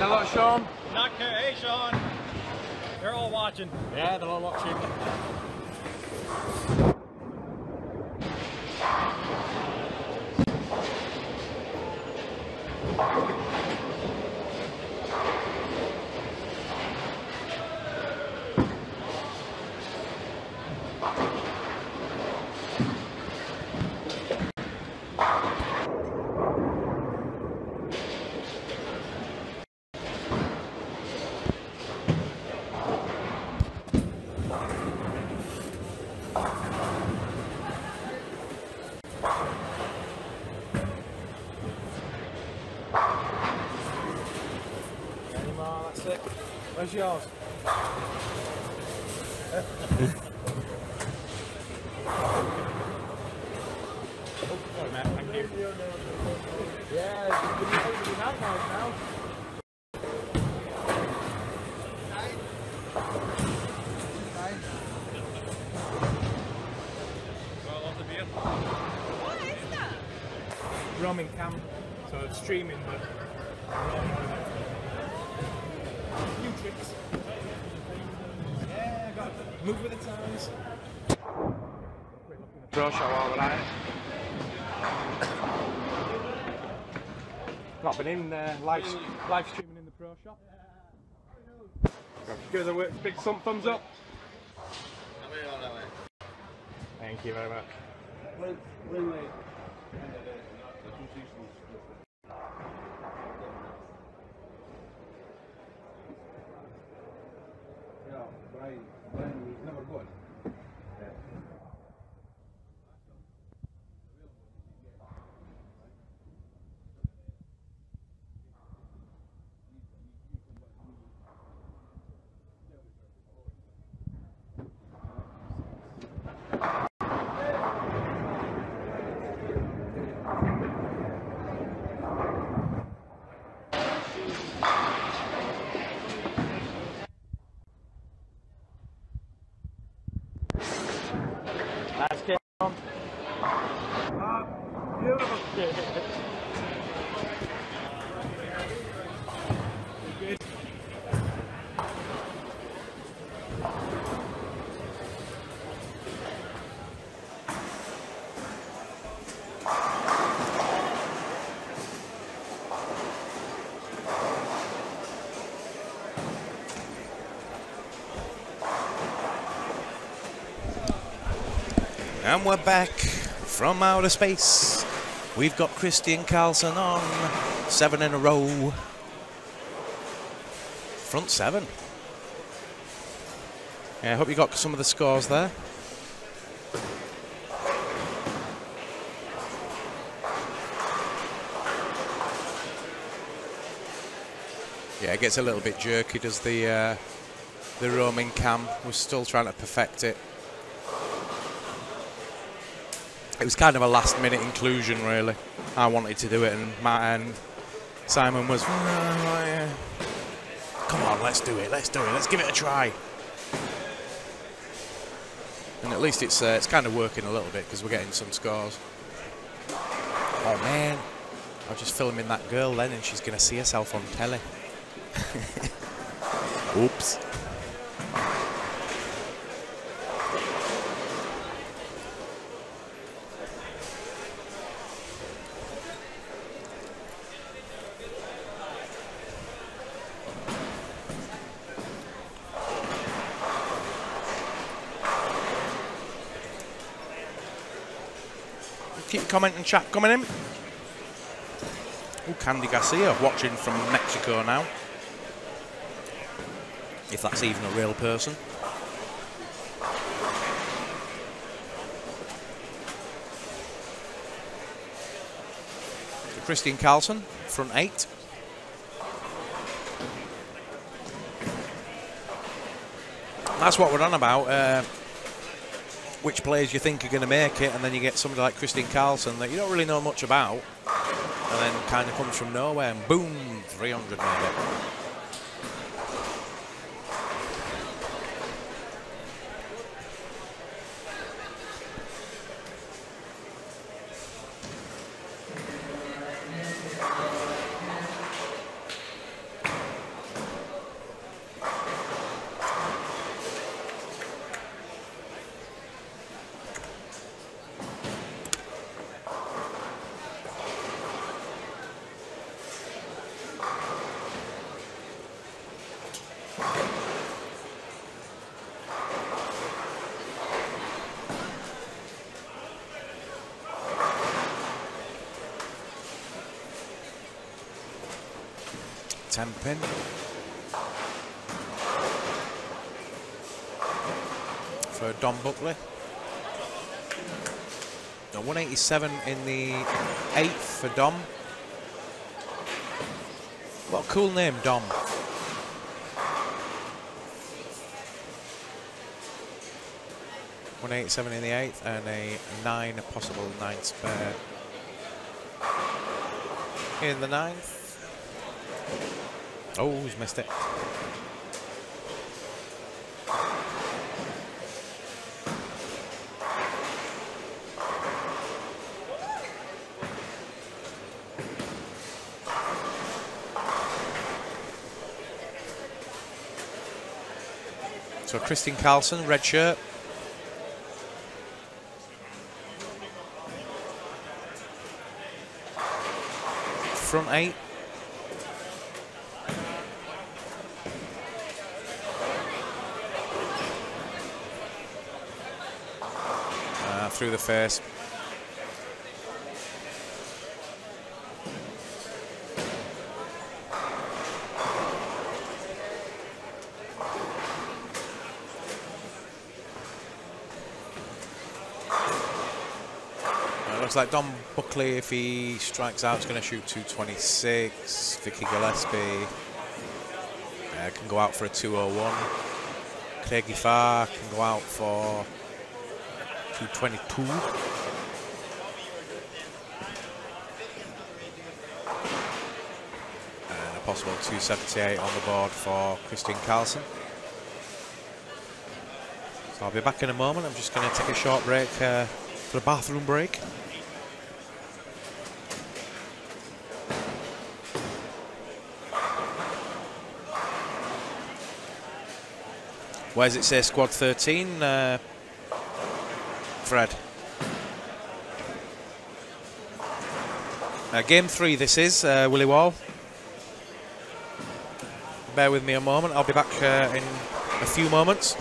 Hello, Sean. Not care. Hey, Sean. They're all watching. Yeah, they're all watching. That's it. Where's yours? Sorry, Matt. Thank you. Yeah, you can have those now. What is that? Roaming cam, so it's streaming, but new tricks. Yeah, got to move with the times. Pro shop all right. Not been in live streaming in the pro shop. Give us a big thumbs up. Thank you very much. And we're back from outer space. We've got Christian Carlsen on 7 in a row. Front 7. Yeah, I hope you got some of the scores there. Yeah, it gets a little bit jerky, does the roaming cam. We're still trying to perfect it. It was kind of a last-minute inclusion, really. I wanted to do it, and Matt and Simon was, come on, let's do it, let's give it a try. And at least it's kind of working a little bit, because we're getting some scores. Oh, man. I was just filming that girl then, and she's going to see herself on telly. Oops. Keep comment and chat coming in. Oh, Candy Garcia watching from Mexico now. If that's even a real person. Christian Carlsen, front 8. That's what we're on about. Which players you think are going to make it, and then you get somebody like Christian Carlsen that you don't really know much about, and then kind of comes from nowhere, and boom, 300 maybe. Tenpin. For Dom Buckley. A 187 in the 8th for Dom. What a cool name, Dom. .187 in the 8th and a 9, a possible 9 spare in the 9th. Oh, he's missed it. So Christian Carlsen, red shirt. Front 8. Through the face. Looks like Dom Buckley, if he strikes out, is going to shoot 226. Vicky Gillespie can go out for a 201. Craigie Farr can go out for 222. And a possible 278 on the board for Christian Carlsen. So I'll be back in a moment. I'm just going to take a short break for a bathroom break. Where does it say squad 13? Fred. Game 3 this is, Willie Wall. Bear with me a moment, I'll be back in a few moments.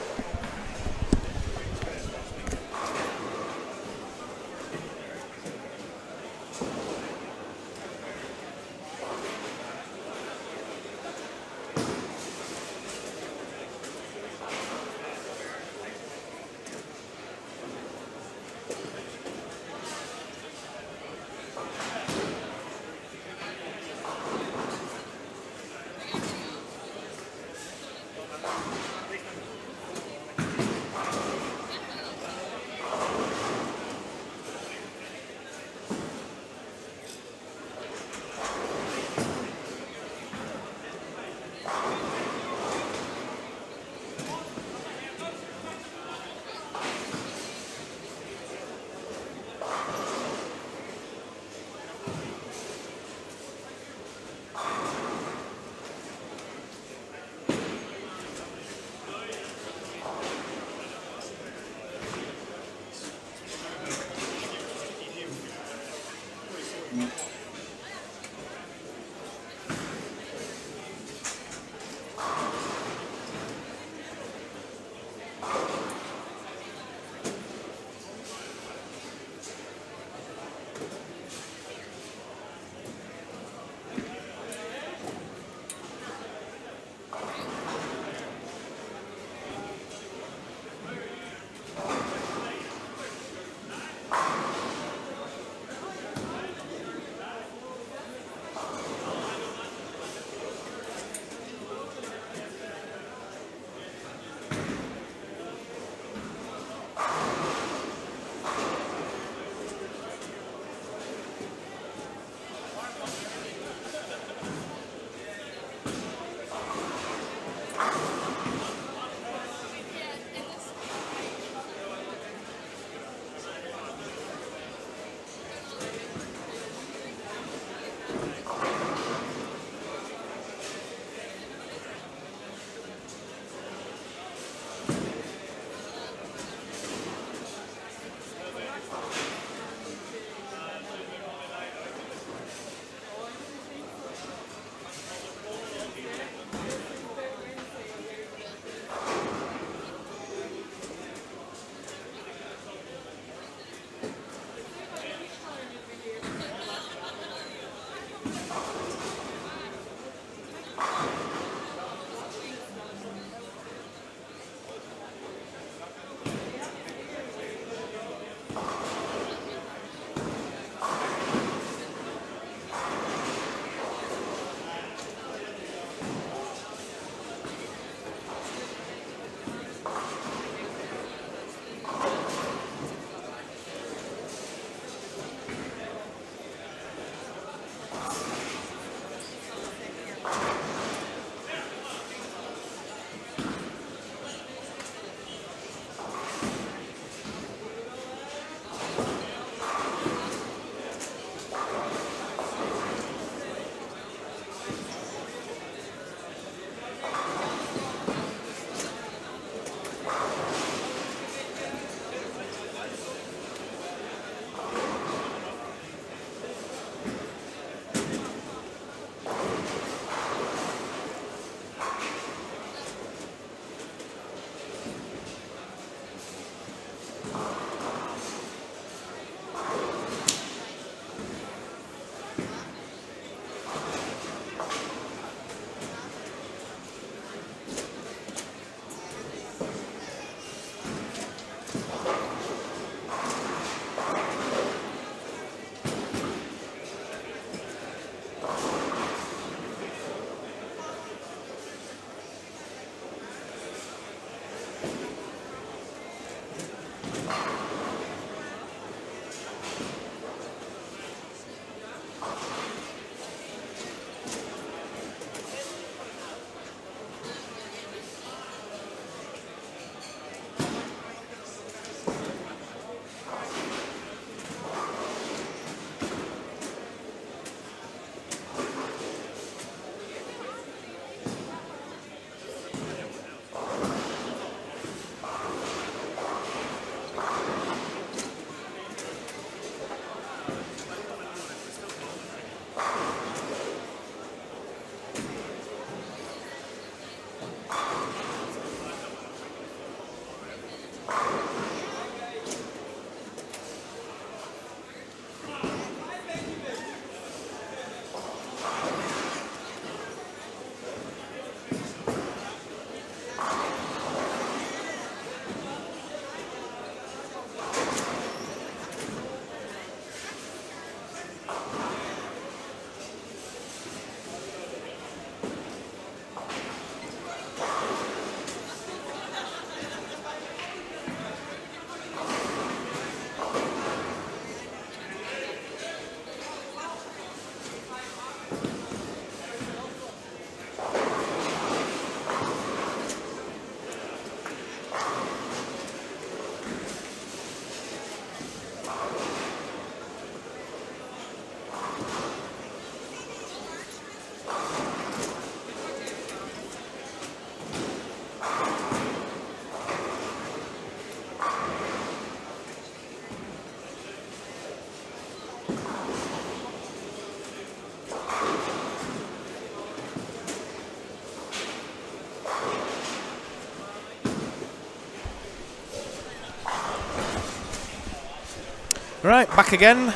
Right, back again.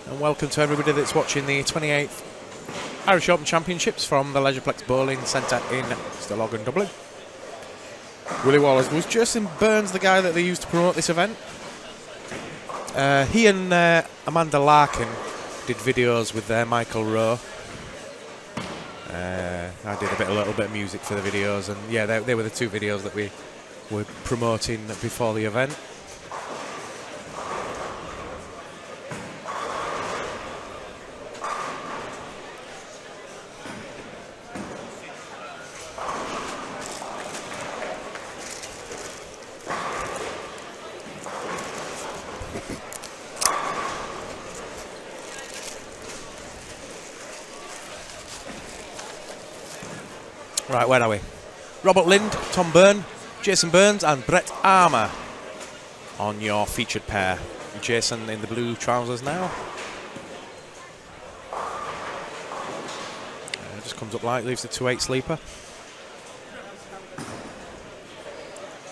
And welcome to everybody that's watching the 28th Irish Open Championships from the Leisureplex Bowling Centre in Stillorgan, Dublin. Willie Wallace. Was Jason Burns the guy that they used to promote this event? He and Amanda Larkin did videos with Michael Rowe. I did a little bit of music for the videos, and yeah, they were the two videos that we were promoting before the event. Right, where are we? Robert Lind, Tom Byrne, Jason Burns and Brett Armour on your featured pair. Jason in the blue trousers now. Just comes up light, leaves the 2-8 sleeper.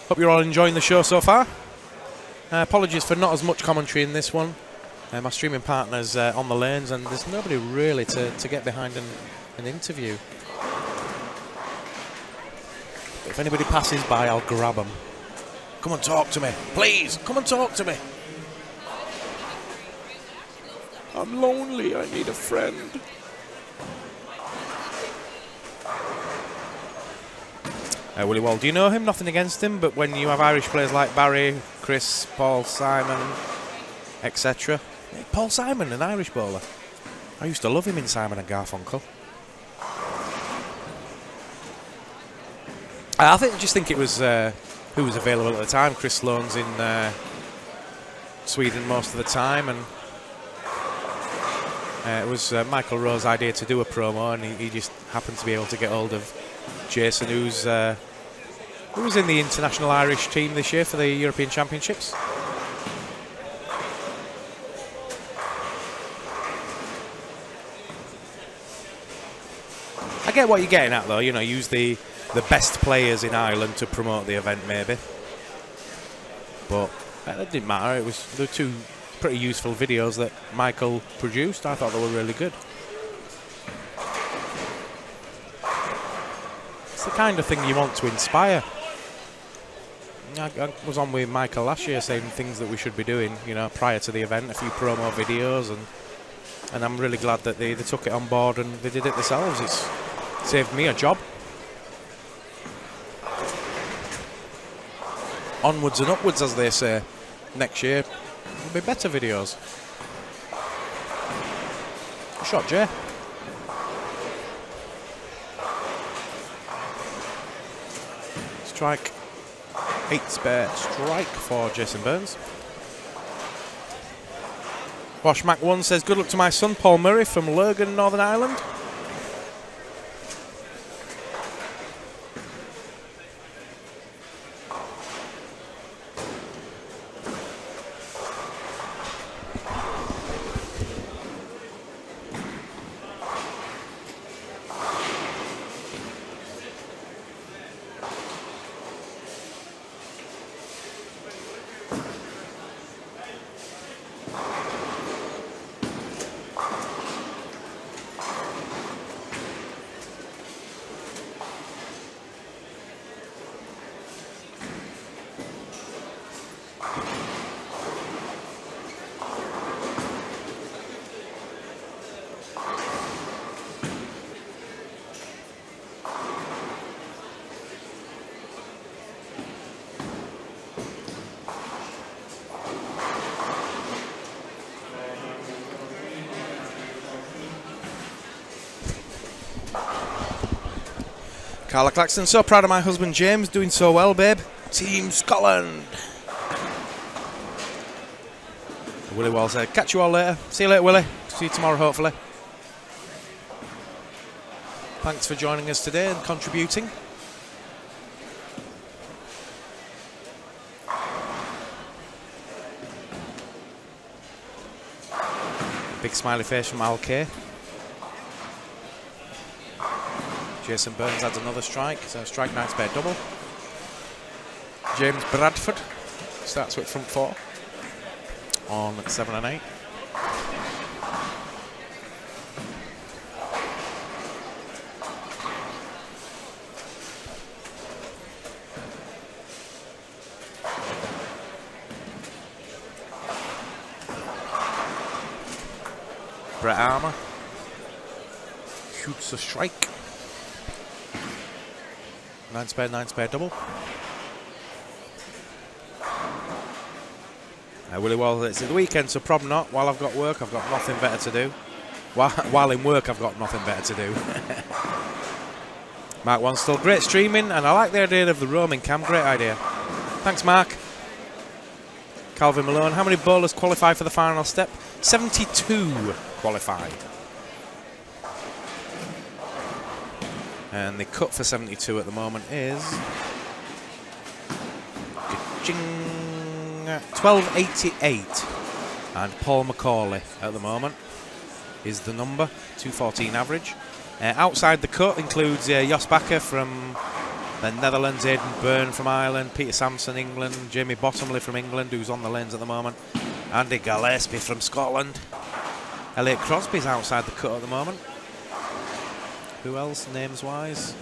Hope you're all enjoying the show so far. Apologies for not as much commentary in this one. My streaming partner's on the lanes and there's nobody really to get behind an interview. If anybody passes by, I'll grab them. Come and talk to me. Please, come and talk to me. I'm lonely. I need a friend. Willie Wall, do you know him? Nothing against him, but when you have Irish players like Barry, Chris, Paul Simon, etc. Hey, Paul Simon, an Irish bowler. I used to love him in Simon and Garfunkel. I just think it was who was available at the time. Chris Sloane's in Sweden most of the time, and it was Michael Rowe's idea to do a promo, and he just happened to be able to get hold of Jason, who was in the international Irish team this year for the European Championships. I get what you're getting at, though. You know, use the best players in Ireland to promote the event, maybe. But it didn't matter. There were two pretty useful videos that Michael produced. I thought they were really good. It's the kind of thing you want to inspire. I was on with Michael last year saying things that we should be doing, you know, prior to the event, a few promo videos, and I'm really glad that they took it on board and they did it themselves. It's saved me a job. Onwards and upwards, as they say. Next year will be better videos. Shot, Jay. Strike. 8 spare strike for Jason Burns. Wash Mac 1 says, good luck to my son Paul Murray from Lurgan, Northern Ireland. Carla Claxton, so proud of my husband James, doing so well, babe. Team Scotland. Willie Wall said, catch you all later. See you later, Willie. See you tomorrow, hopefully. Thanks for joining us today and contributing. Big smiley face from Al K. Jason Burns adds another strike, so strike 9 spare double. James Bradford starts with front 4. on 7 and 8. Brett Armour shoots a strike. 9 spare double. Willie Wall, it's the weekend, so probably not. While I've got work, I've got nothing better to do. While in work, I've got nothing better to do. Mark One still great streaming, and I like the idea of the roaming cam. Great idea. Thanks, Mark. Calvin Malone, how many bowlers qualify for the final step? 72 qualify. And the cut for 72 at the moment is 1288. And Paul McCauley at the moment is the number, 214 average. Outside the cut includes Jos Bakker from the Netherlands, Aidan Byrne from Ireland, Peter Sampson, England, Jamie Bottomley from England, who's on the lanes at the moment, Andy Gillespie from Scotland. Elliot Crosby's outside the cut at the moment. Who else, names-wise?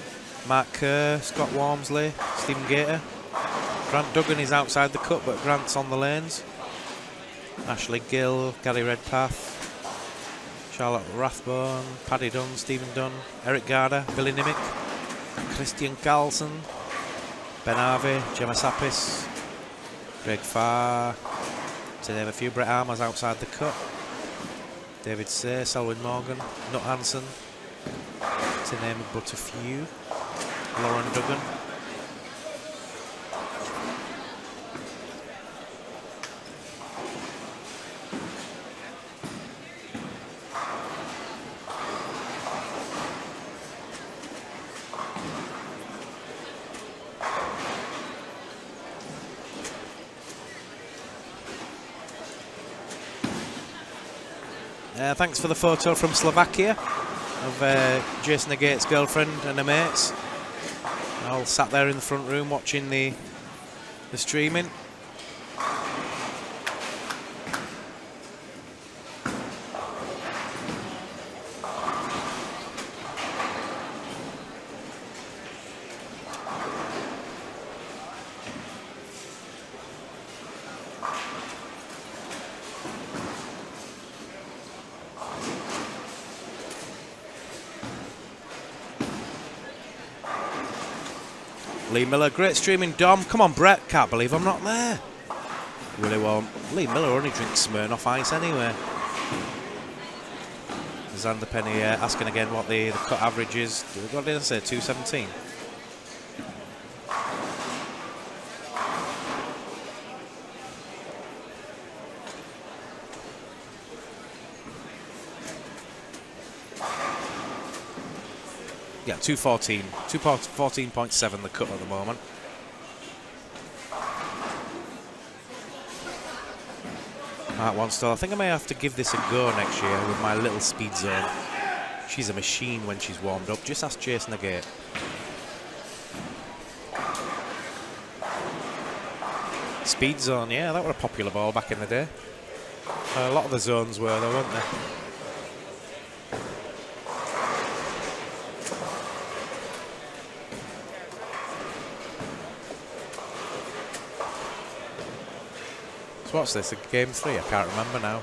Mark Kerr, Scott Walmsley, Stephen Gator. Grant Duggan is outside the cut, but Grant's on the lanes. Ashley Gill, Gary Redpath, Charlotte Rathbone, Paddy Dunn, Stephen Dunn, Eric Garder, Billy Nimick, Christian Carlson, Ben Harvey, Gemma Sappis, Greg Farr, to name a few. Brett Armour's outside the cut. David Say, Selwyn Morgan, Nut Hansen, to name but a few. Lauren Duggan. Thanks for the photo from Slovakia of Jason Agate's girlfriend and her mates. All sat there in the front room watching the streaming. Lee Miller, great streaming. Dom, come on, Brett. Can't believe I'm not there. Really won't. Lee Miller only drinks Smirnoff Ice anyway. Xander Penny asking again what the cut average is. What did I say? 217. Yeah, 214. 214.7 the cut at the moment. Mark One still. I think I may have to give this a go next year with my little speed zone. She's a machine when she's warmed up. Just ask Jason Agate. Speed zone, yeah, that was a popular ball back in the day. A lot of the zones were though, weren't they? So what's this, game 3? I can't remember now.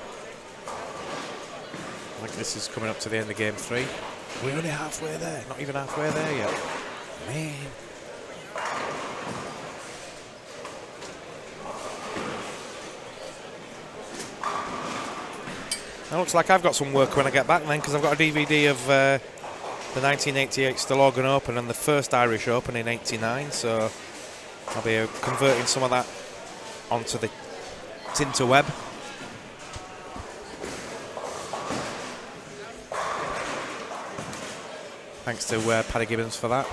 I think this is coming up to the end of game 3. We're only halfway there, not even halfway there yet. Man. It looks like I've got some work when I get back then, because I've got a DVD of the 1988 Stillorgan Open and the first Irish Open in '89, so I'll be converting some of that onto the interweb. Thanks to Paddy Gibbons for that.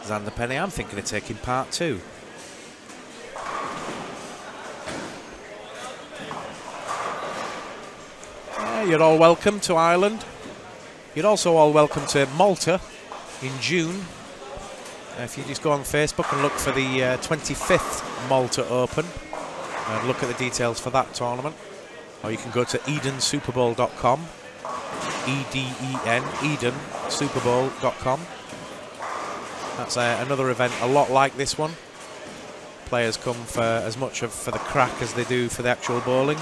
Xander Penny. I'm thinking of taking part 2. You're all welcome to Ireland. You're also all welcome to Malta in June. If you just go on Facebook and look for the 25th Malta Open and look at the details for that tournament. Or you can go to EdenSuperBowl.com. E-D-E-N, EdenSuperBowl.com. That's another event a lot like this one. Players come for as much for the crack as they do for the actual bowling.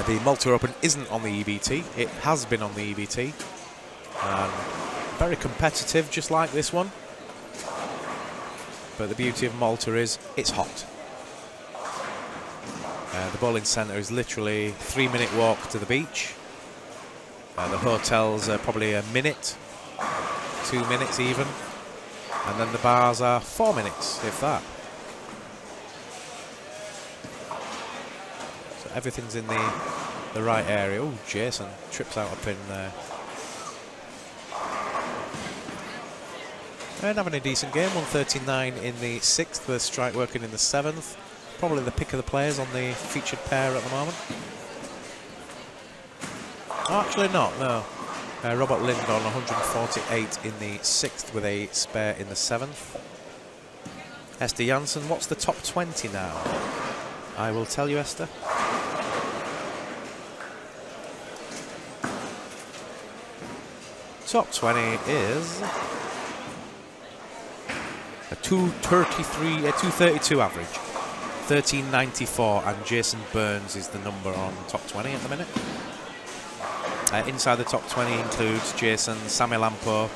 The Malta Open isn't on the EBT. It has been on the EBT. Very competitive, just like this one. But the beauty of Malta is it's hot. The bowling centre is literally 3-minute walk to the beach. The hotels are probably a minute, 2 minutes even. And then the bars are 4 minutes, if that. So everything's in the right area. Oh, Jason trips out up in there. And having a decent game, 139 in the 6th with strike working in the 7th. Probably the pick of the players on the featured pair at the moment. Oh, actually not, no. Robert Lindon, 148 in the 6th with a spare in the 7th. Esther Janssen, what's the top 20 now? I will tell you, Esther. Top 20 is a 232 average. 1394, and Jason Burns is the number on top 20 at the minute. Inside the top 20 includes Jason, Sammy Lampo,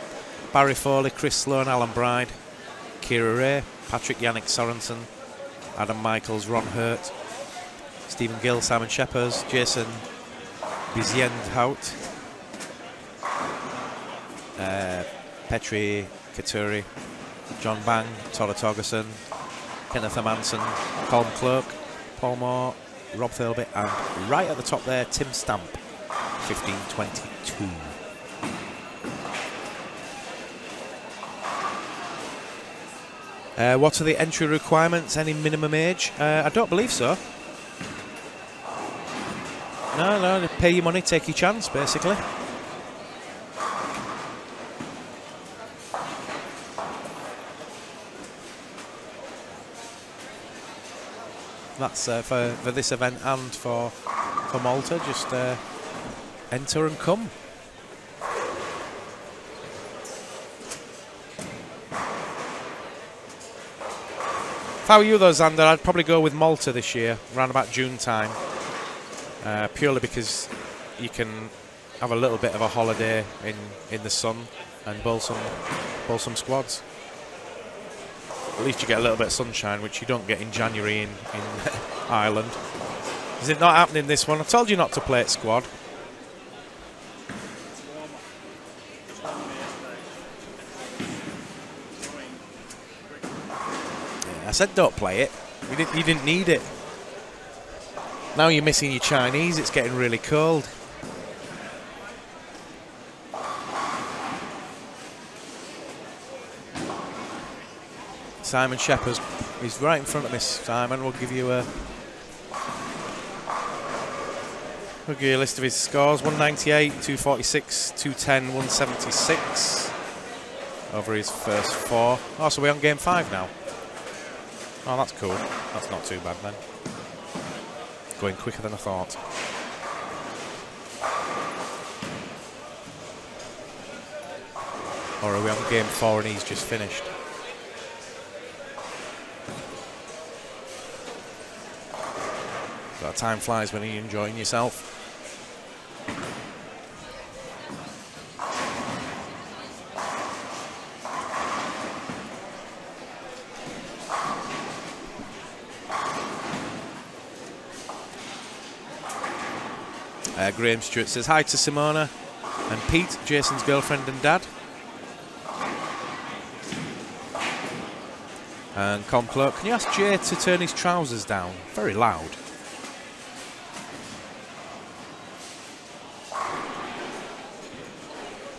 Barry Foley, Chris Sloan, Alan Bride, Kira Ray, Patrick Yannick Sorensen, Adam Michaels, Ron Hurt, Stephen Gill, Simon Shepherd, Jason Biziendhout, Petri Katuri, John Bang, Tora Torgerson, Kenneth Amanson, Colm Clerk, Paul Moore, Rob Thirlby, and right at the top there, Tim Stamp, 1522. What are the entry requirements? Any minimum age? I don't believe so. No, pay your money, take your chance, basically. That's for this event and for Malta. Just enter and come. If I were you though, Xander, I'd probably go with Malta this year, around about June time. Purely because you can have a little bit of a holiday in the sun and bowl some squads. At least you get a little bit of sunshine, which you don't get in January in Ireland. Is it not happening this one? I told you not to play it squad. Yeah, I said don't play it. You didn't need it. Now you're missing your Chinese. It's getting really cold. Simon Shepherd is right in front of me. Simon, we'll give you a list of his scores. 198, 246, 210, 176 over his first 4. Oh, so we're on game 5 now. Oh, that's cool. That's not too bad then. Going quicker than I thought. Or are we on game 4 and he's just finished? But time flies when you're enjoying yourself. Graham Stewart says hi to Simona and Pete, Jason's girlfriend and dad. And Com Clerk, can you ask Jay to turn his trousers down? Very loud.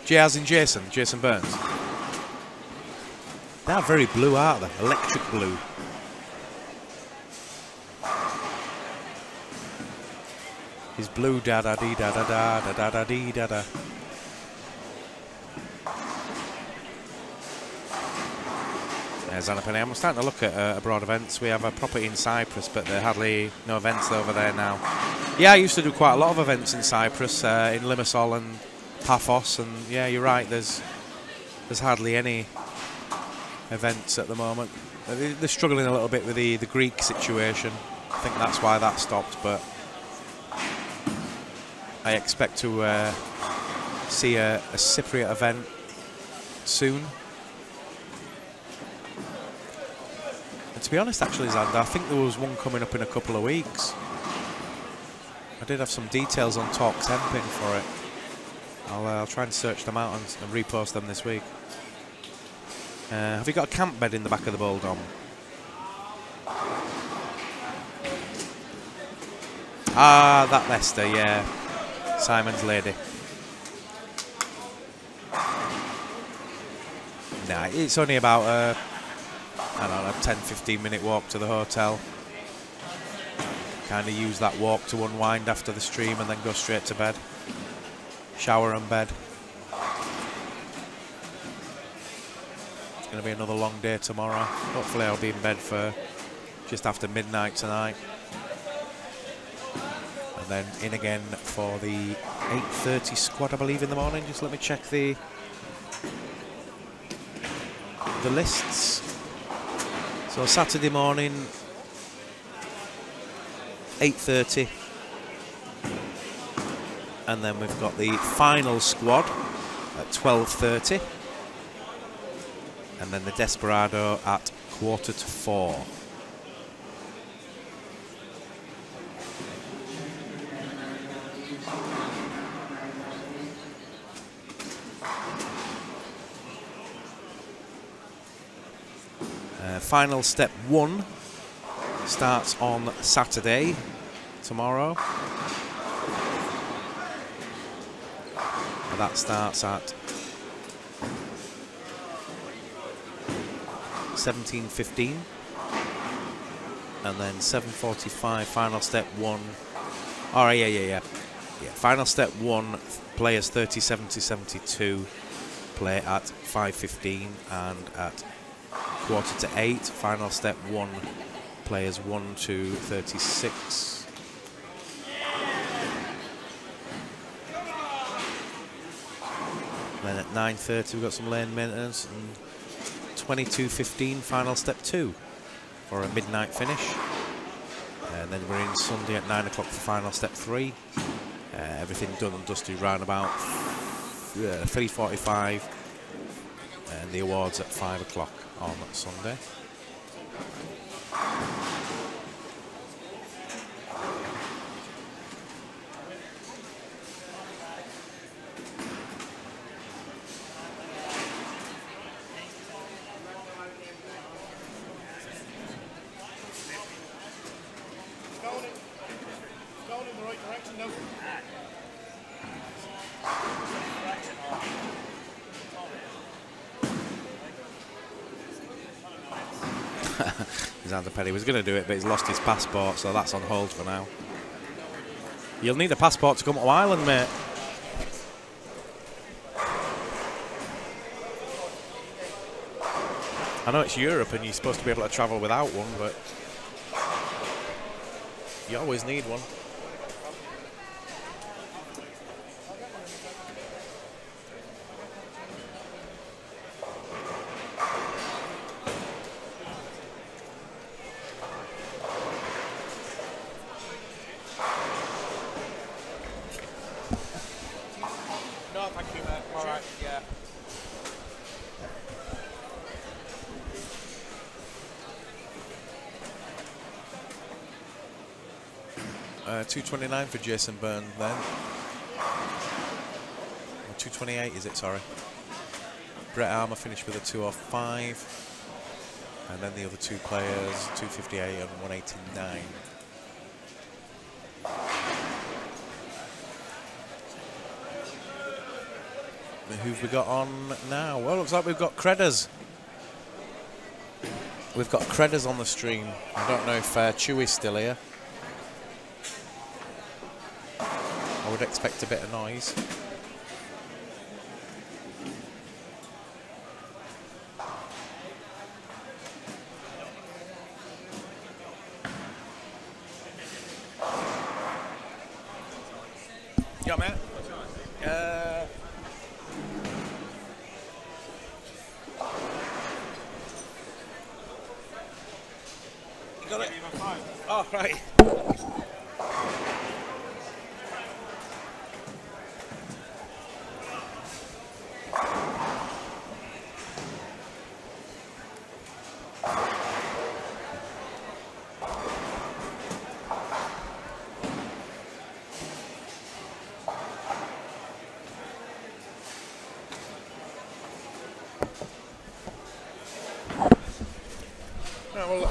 Jay as in Jason Burns. They're very blue, aren't they? Electric blue. He's blue, da da dee da da da da da da dee da da. There's Tenpin. I'm starting to look at abroad events. We have a property in Cyprus, but there are hardly no events over there now. Yeah, I used to do quite a lot of events in Cyprus, in Limassol and Paphos, and yeah, you're right. There's hardly any events at the moment. They're struggling a little bit with the Greek situation. I think that's why that stopped, but I expect to see a Cypriot event soon. And to be honest, actually, Xander, I think there was one coming up in a couple of weeks. I did have some details on Talk Tenpin for it. I'll try and search them out and repost them this week. Have you got a camp bed in the back of the bowl, Dom? Ah, that Leicester, yeah. Simon's lady. Nah, it's only about I don't know, 10-15 minute walk to the hotel. Kind of use that walk to unwind after the stream and then go straight to bed. Shower and bed. It's going to be another long day tomorrow. Hopefully I'll be in bed for just after midnight tonight. And then in again for the 8:30 squad, I believe, in the morning. Just let me check the lists. So Saturday morning, 8:30. And then we've got the final squad at 12:30. And then the Desperado at 3:45. Final step 1 starts on Saturday, tomorrow. And that starts at 17:15. And then 7:45, final step 1. All right, yeah. Final step 1, players 37 to 72, play at 5:15, and at 7:45, final step 1, players 1 to 36. Then at 9:30 we've got some lane maintenance, and 22:15, final step 2 for a midnight finish. And then we're in Sunday at 9 o'clock for final step 3. Everything done and dusted round about 3:45, and the awards at 5 o'clock on Sunday. Going in the right direction now. Xander Petty was going to do it, but he's lost his passport, so that's on hold for now. You'll need a passport to come to Ireland, mate. I know it's Europe and you're supposed to be able to travel without one, but you always need one. No, thank you, mate. All right, yeah. $2.29 for Jason Byrne then. Or $2.28 is it, sorry. Brett Armour finished with a 2:05. And then the other two players, 2:58 and 1:89. Who've we got on now? Well, looks like we've got Credders. we've got Credders on the stream. I don't know if Chewy's still here. I would expect a bit of noise. Yeah, man. You got it? Oh, right.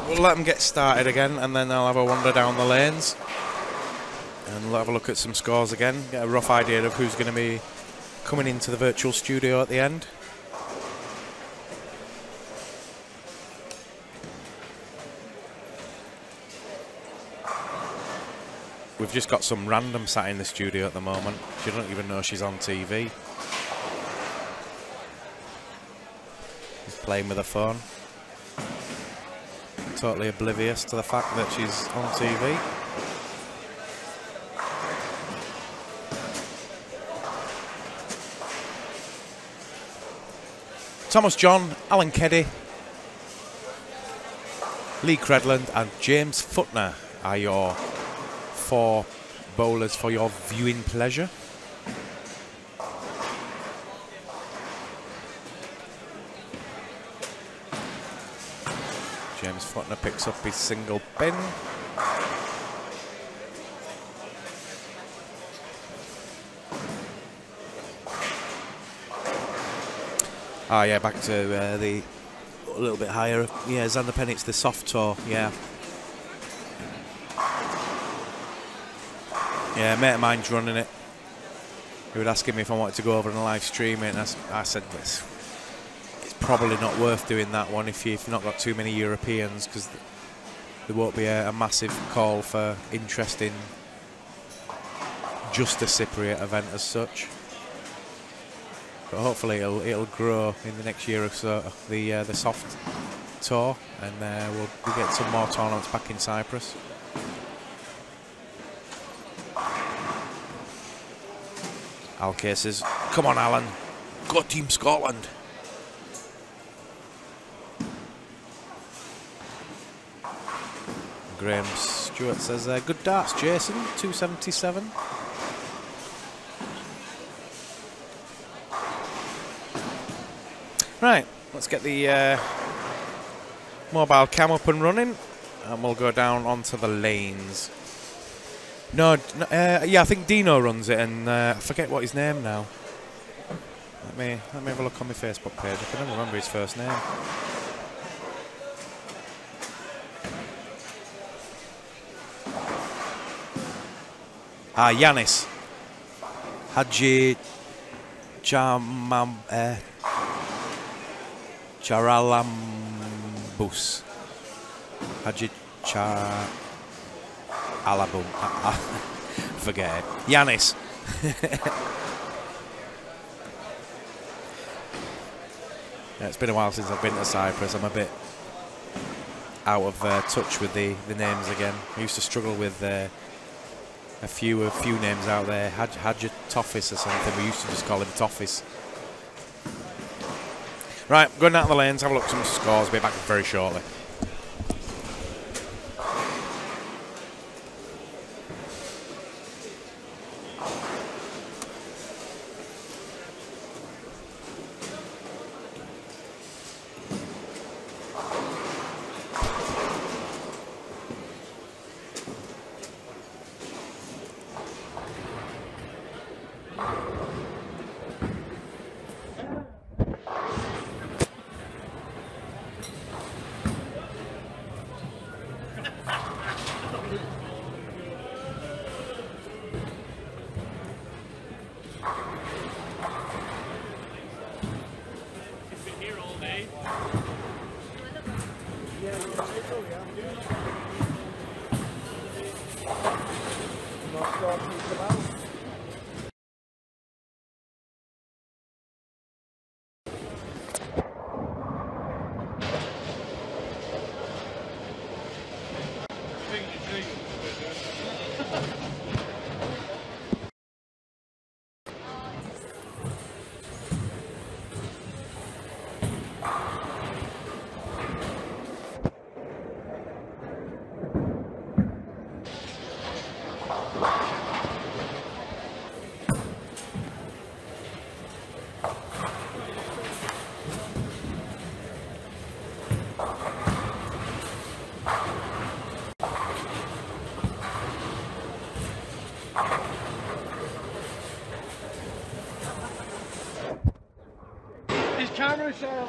We'll let them get started again, and then I'll have a wander down the lanes, and we'll have a look at some scores again, get a rough idea of who's going to be coming into the virtual studio at the end. We've just got some random sat in the studio at the moment. She doesn't even know she's on TV. She's playing with her phone. Totally oblivious to the fact that she's on TV. Thomas John, Alan Keddy, Lee Credland and James Futner are your 4 bowlers for your viewing pleasure. James Futner picks up his single bin. Ah, yeah, back to the a little bit higher. Yeah, Xander Pennett's the soft toe. Yeah. Yeah, a mate of mine's running it. He was asking me if I wanted to go over and live stream it, and I said it's probably not worth doing that one if you've not got too many Europeans, because there won't be a massive call for interest in just a Cypriot event as such. But hopefully it'll grow in the next year or so, the soft tour, and we'll get some more tournaments back in Cyprus. Alkay says, "Come on, Alan, go Team Scotland." Graham Stewart says, "Good darts, Jason, 277. Right, let's get the mobile cam up and running, and we'll go down onto the lanes. No, yeah, I think Dino runs it, and I forget what his name now. Let me have a look on my Facebook page. I can never remember his first name. Yanis Haji Charalambus. Haji Alabum. Forget it. Yanis. Yeah, it's been a while since I've been to Cyprus. I'm a bit out of touch with the names again. I used to struggle with a few names out there. Hadja Toffis or something. We used to just call him Toffis. Right, going down the lanes, have a look at some scores. Be back very shortly. His camera shot.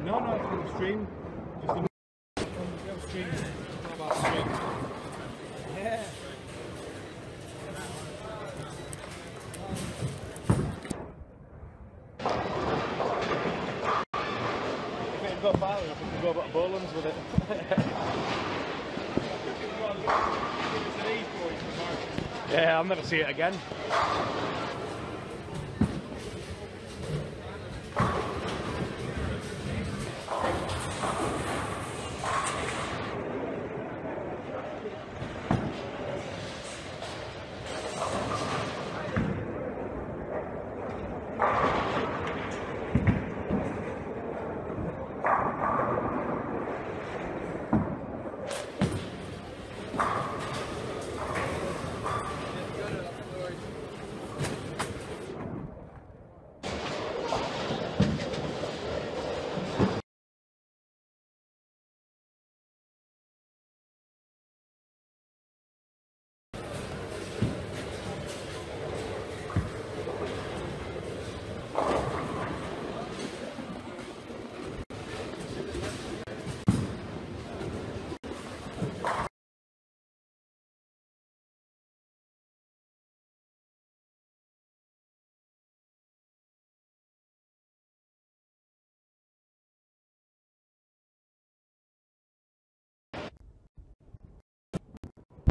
No, no, from stream. Just the stream. About stream. Yeah. If it go far enough, we can go about Bowlands with it. Yeah, I'll never see it again.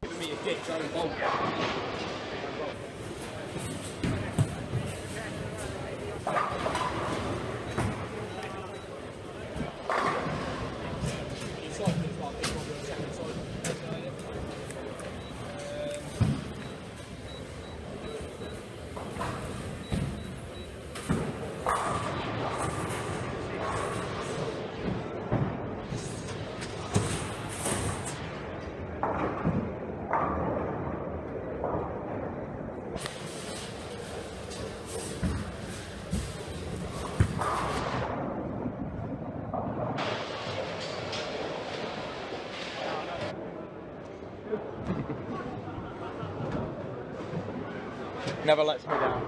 Giving me a dick trying to bolt. Never lets me down.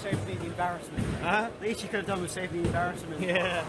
Save me the embarrassment. Huh? Least you could have done was save me the embarrassment. Yeah.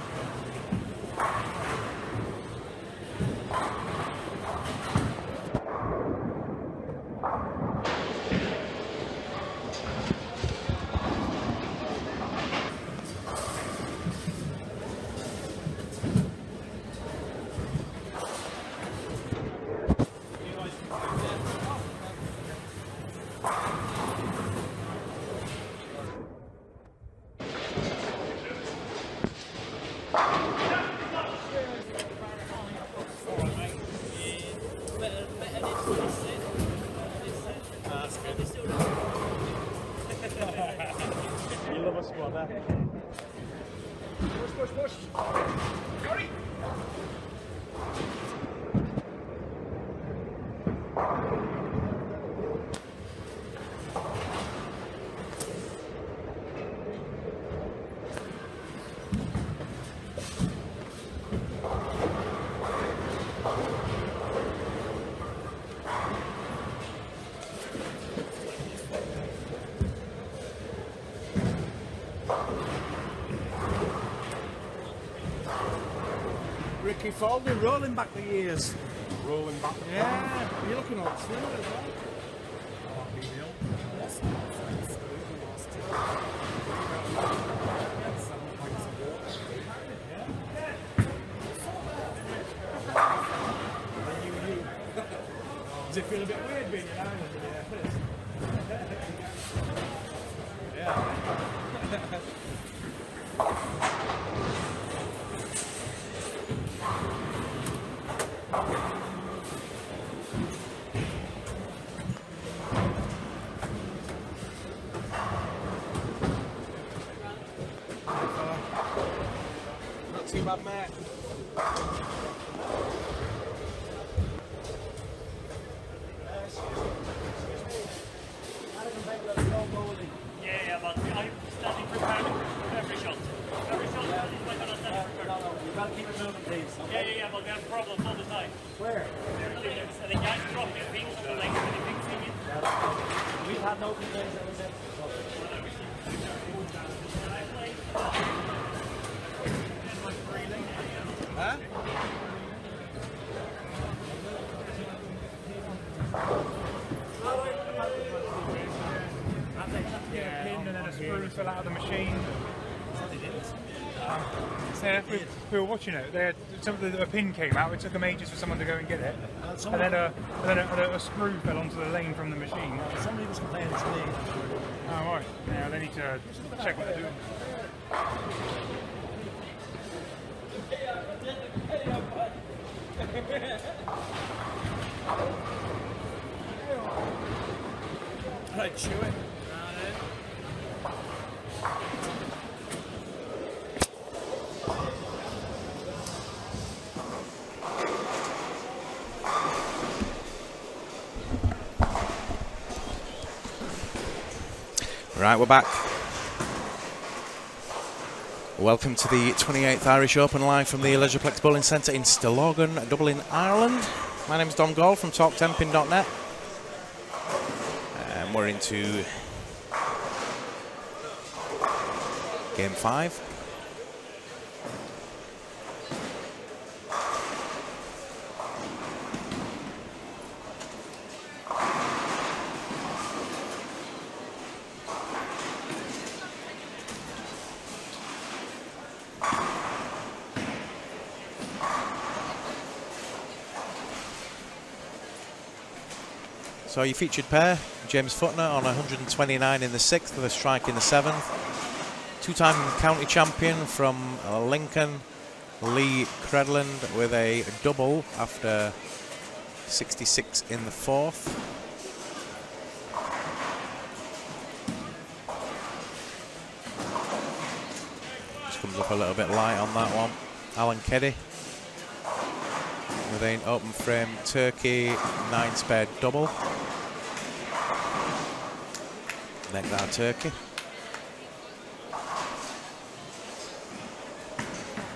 Ricky Folder rolling back the years. Rolling back. Yeah, you're looking old too as well. Does it feel a bit weird being in Ireland? Yeah. Not too bad, mate. Yeah, but I'm standing prepared every shot. Every shot is like on a standing prepared. You gotta keep it moving, please. Yeah, but we have problems all the time. Where? And the guys dropping things on the legs and the things in it. We've had no complaints ever since. Huh? Yeah, pin and then a screw fell out of the machine. So we were watching it. A pin came out. It took them ages for someone to go and get it, and then a screw fell onto the lane from the machine. Somebody was complaining to me. Oh right. Yeah, they need to check what they're doing. Right, chew it. Right, we're back. Welcome to the 28th Irish Open live from the Leisureplex Bowling Centre in Stillorgan, Dublin, Ireland. My name is Dom Gall from TalkTenpin.net. And we're into Game 5. So your featured pair, James Futner on 129 in the 6th with a strike in the 7th. Two-time county champion from Lincoln, Lee Credland with a double after 66 in the 4th. Just comes up a little bit light on that one. Alan Keddy with an open frame turkey 9-spare double. Neck that turkey.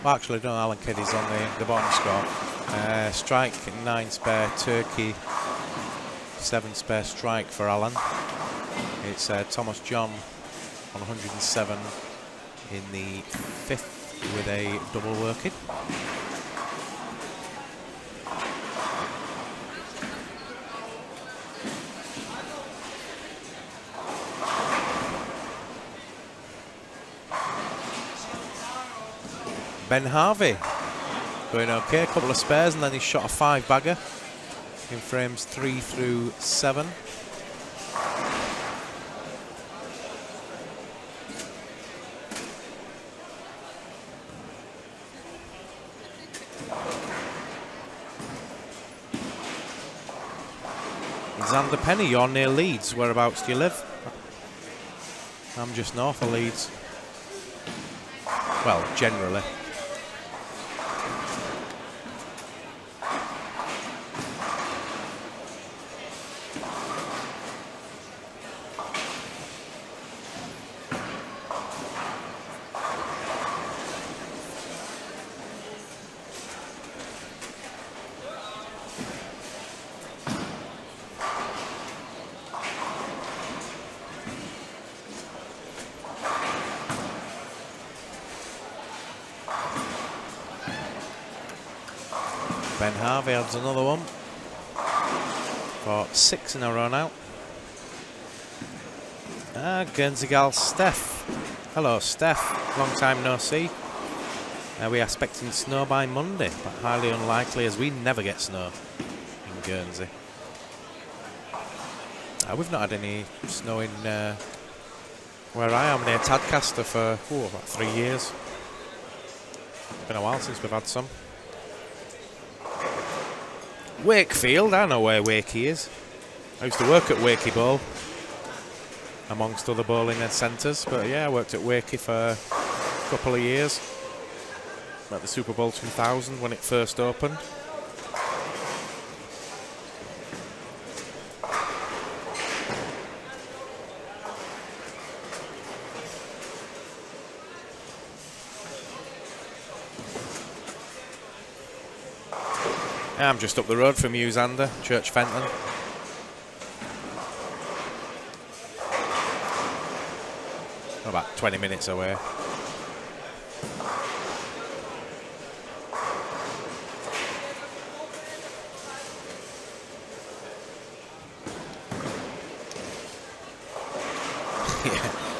Well, actually, no, Alan Keddy's on the bottom score. Strike 9-spare turkey, 7-spare strike for Alan. It's Thomas John on 107 in the 5th with a double working. Ben Harvey going okay, a couple of spares, and then he shot a 5-bagger in frames 3 through 7. Xander Penny, you're near Leeds. Whereabouts do you live? I'm just north of Leeds. Well, generally. Ben Harvey adds another one for 6 in a row now. Guernsey gal Steph. Hello Steph, long time no see. We are expecting snow by Monday, but highly unlikely as we never get snow in Guernsey. We've not had any snow in where I am near Tadcaster for about 3 years. Been a while since we've had some. Wakefield, I know where Wakey is. I used to work at Wakey Bowl, amongst other bowling centres, but yeah, I worked at Wakey for a couple of years. At the Super Bowl 2000 when it first opened. I'm just up the road from you, Xander, Church Fenton. About 20 minutes away.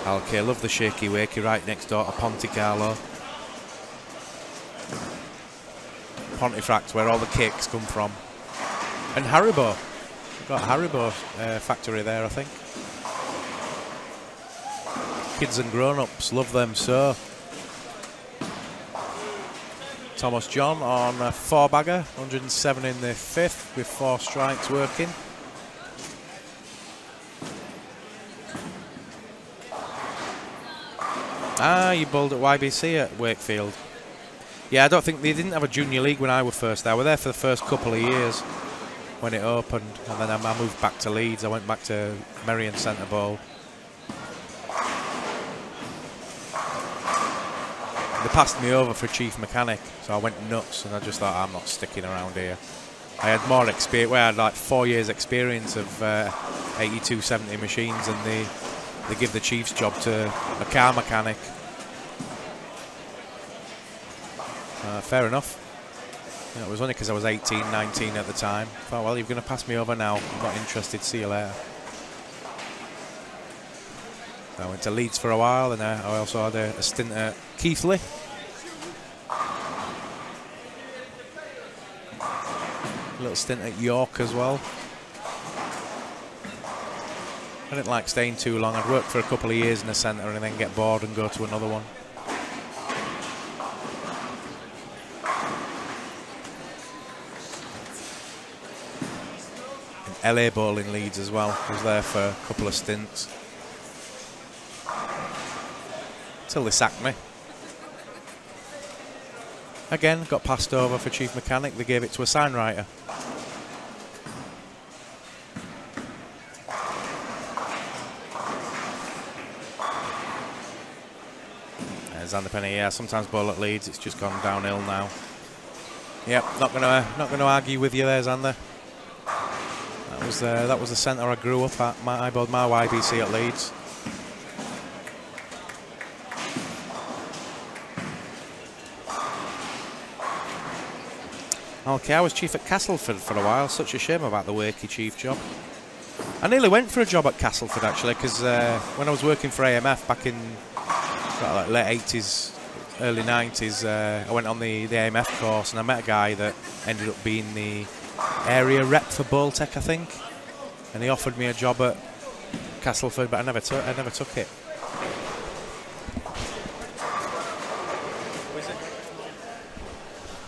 Okay, love the shaky wakey right next door to Ponte Carlo. Pontefract's where all the cakes come from. And Haribo. We've got a Haribo factory there, I think. Kids and grown-ups love them so. Thomas John on a 4-bagger, 107 in the 5th with 4 strikes working. You bowled at YBC at Wakefield. Yeah, I don't think they didn't have a junior league when I was first there. I was there for the first couple of years when it opened, and then I moved back to Leeds. I went back to Merrion Centre Bowl. They passed me over for chief mechanic, so I went nuts, and I just thought, I'm not sticking around here. I had more experience. Well, I had like 4 years experience of 8270 machines, and they give the chief's job to a car mechanic. Fair enough. Yeah, it was only because I was 18, 19 at the time. I thought, well, you're going to pass me over now. I'm not interested. See you later. I went to Leeds for a while, and I also had a stint at Keighley. A little stint at York as well. I didn't like staying too long. I'd work for a couple of years in the centre and then get bored and go to another one. LA Bowl in Leeds as well. I was there for a couple of stints. Till they sacked me. Again, got passed over for chief mechanic. They gave it to a sign writer. Xander Penny, yeah, sometimes bowl at Leeds. It's just gone downhill now. Yep, not gonna argue with you there, Xander. That was the centre I grew up at. I bowled my YBC at Leeds. Okay, I was chief at Castleford for a while. Such a shame about the Wakey chief job. I nearly went for a job at Castleford actually, because when I was working for AMF back in like late 80s, early 90s, I went on the AMF course and I met a guy that ended up being the area rep for Boltec, I think, and he offered me a job at Castleford, but I never took it.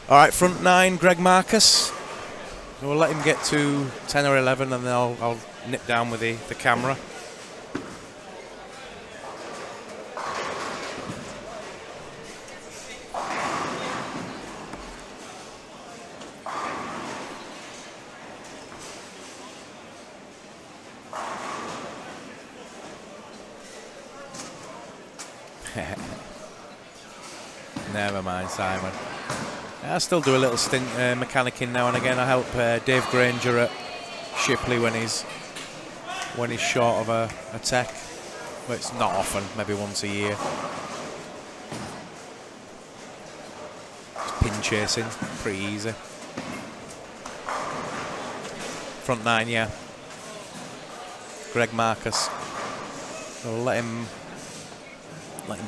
All right, front 9, Greg Marcus. So we'll let him get to 10 or 11, and then I'll nip down with the camera. Never mind, Simon. I still do a little stint mechanicking now and again. I help Dave Granger at Shipley when he's short of a tech, but it's not often, maybe once a year. Just pin chasing, pretty easy. Front 9, yeah. Greg Marcus. So we'll let him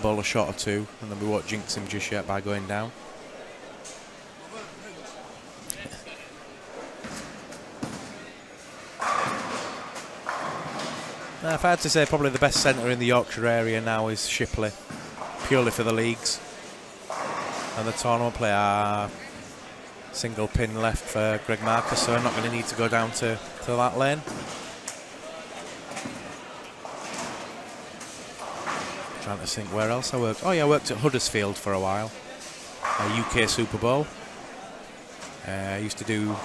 bowl a shot or two, and then we won't jinx him just yet by going down. If I had to say, probably the best centre in the Yorkshire area now is Shipley, purely for the leagues and the tournament play. Single pin left for Greg Marcus, so I'm not going to need to go down to that lane. Trying to think where else I worked. Oh yeah, I worked at Huddersfield for a while, UK Super Bowl. I used to do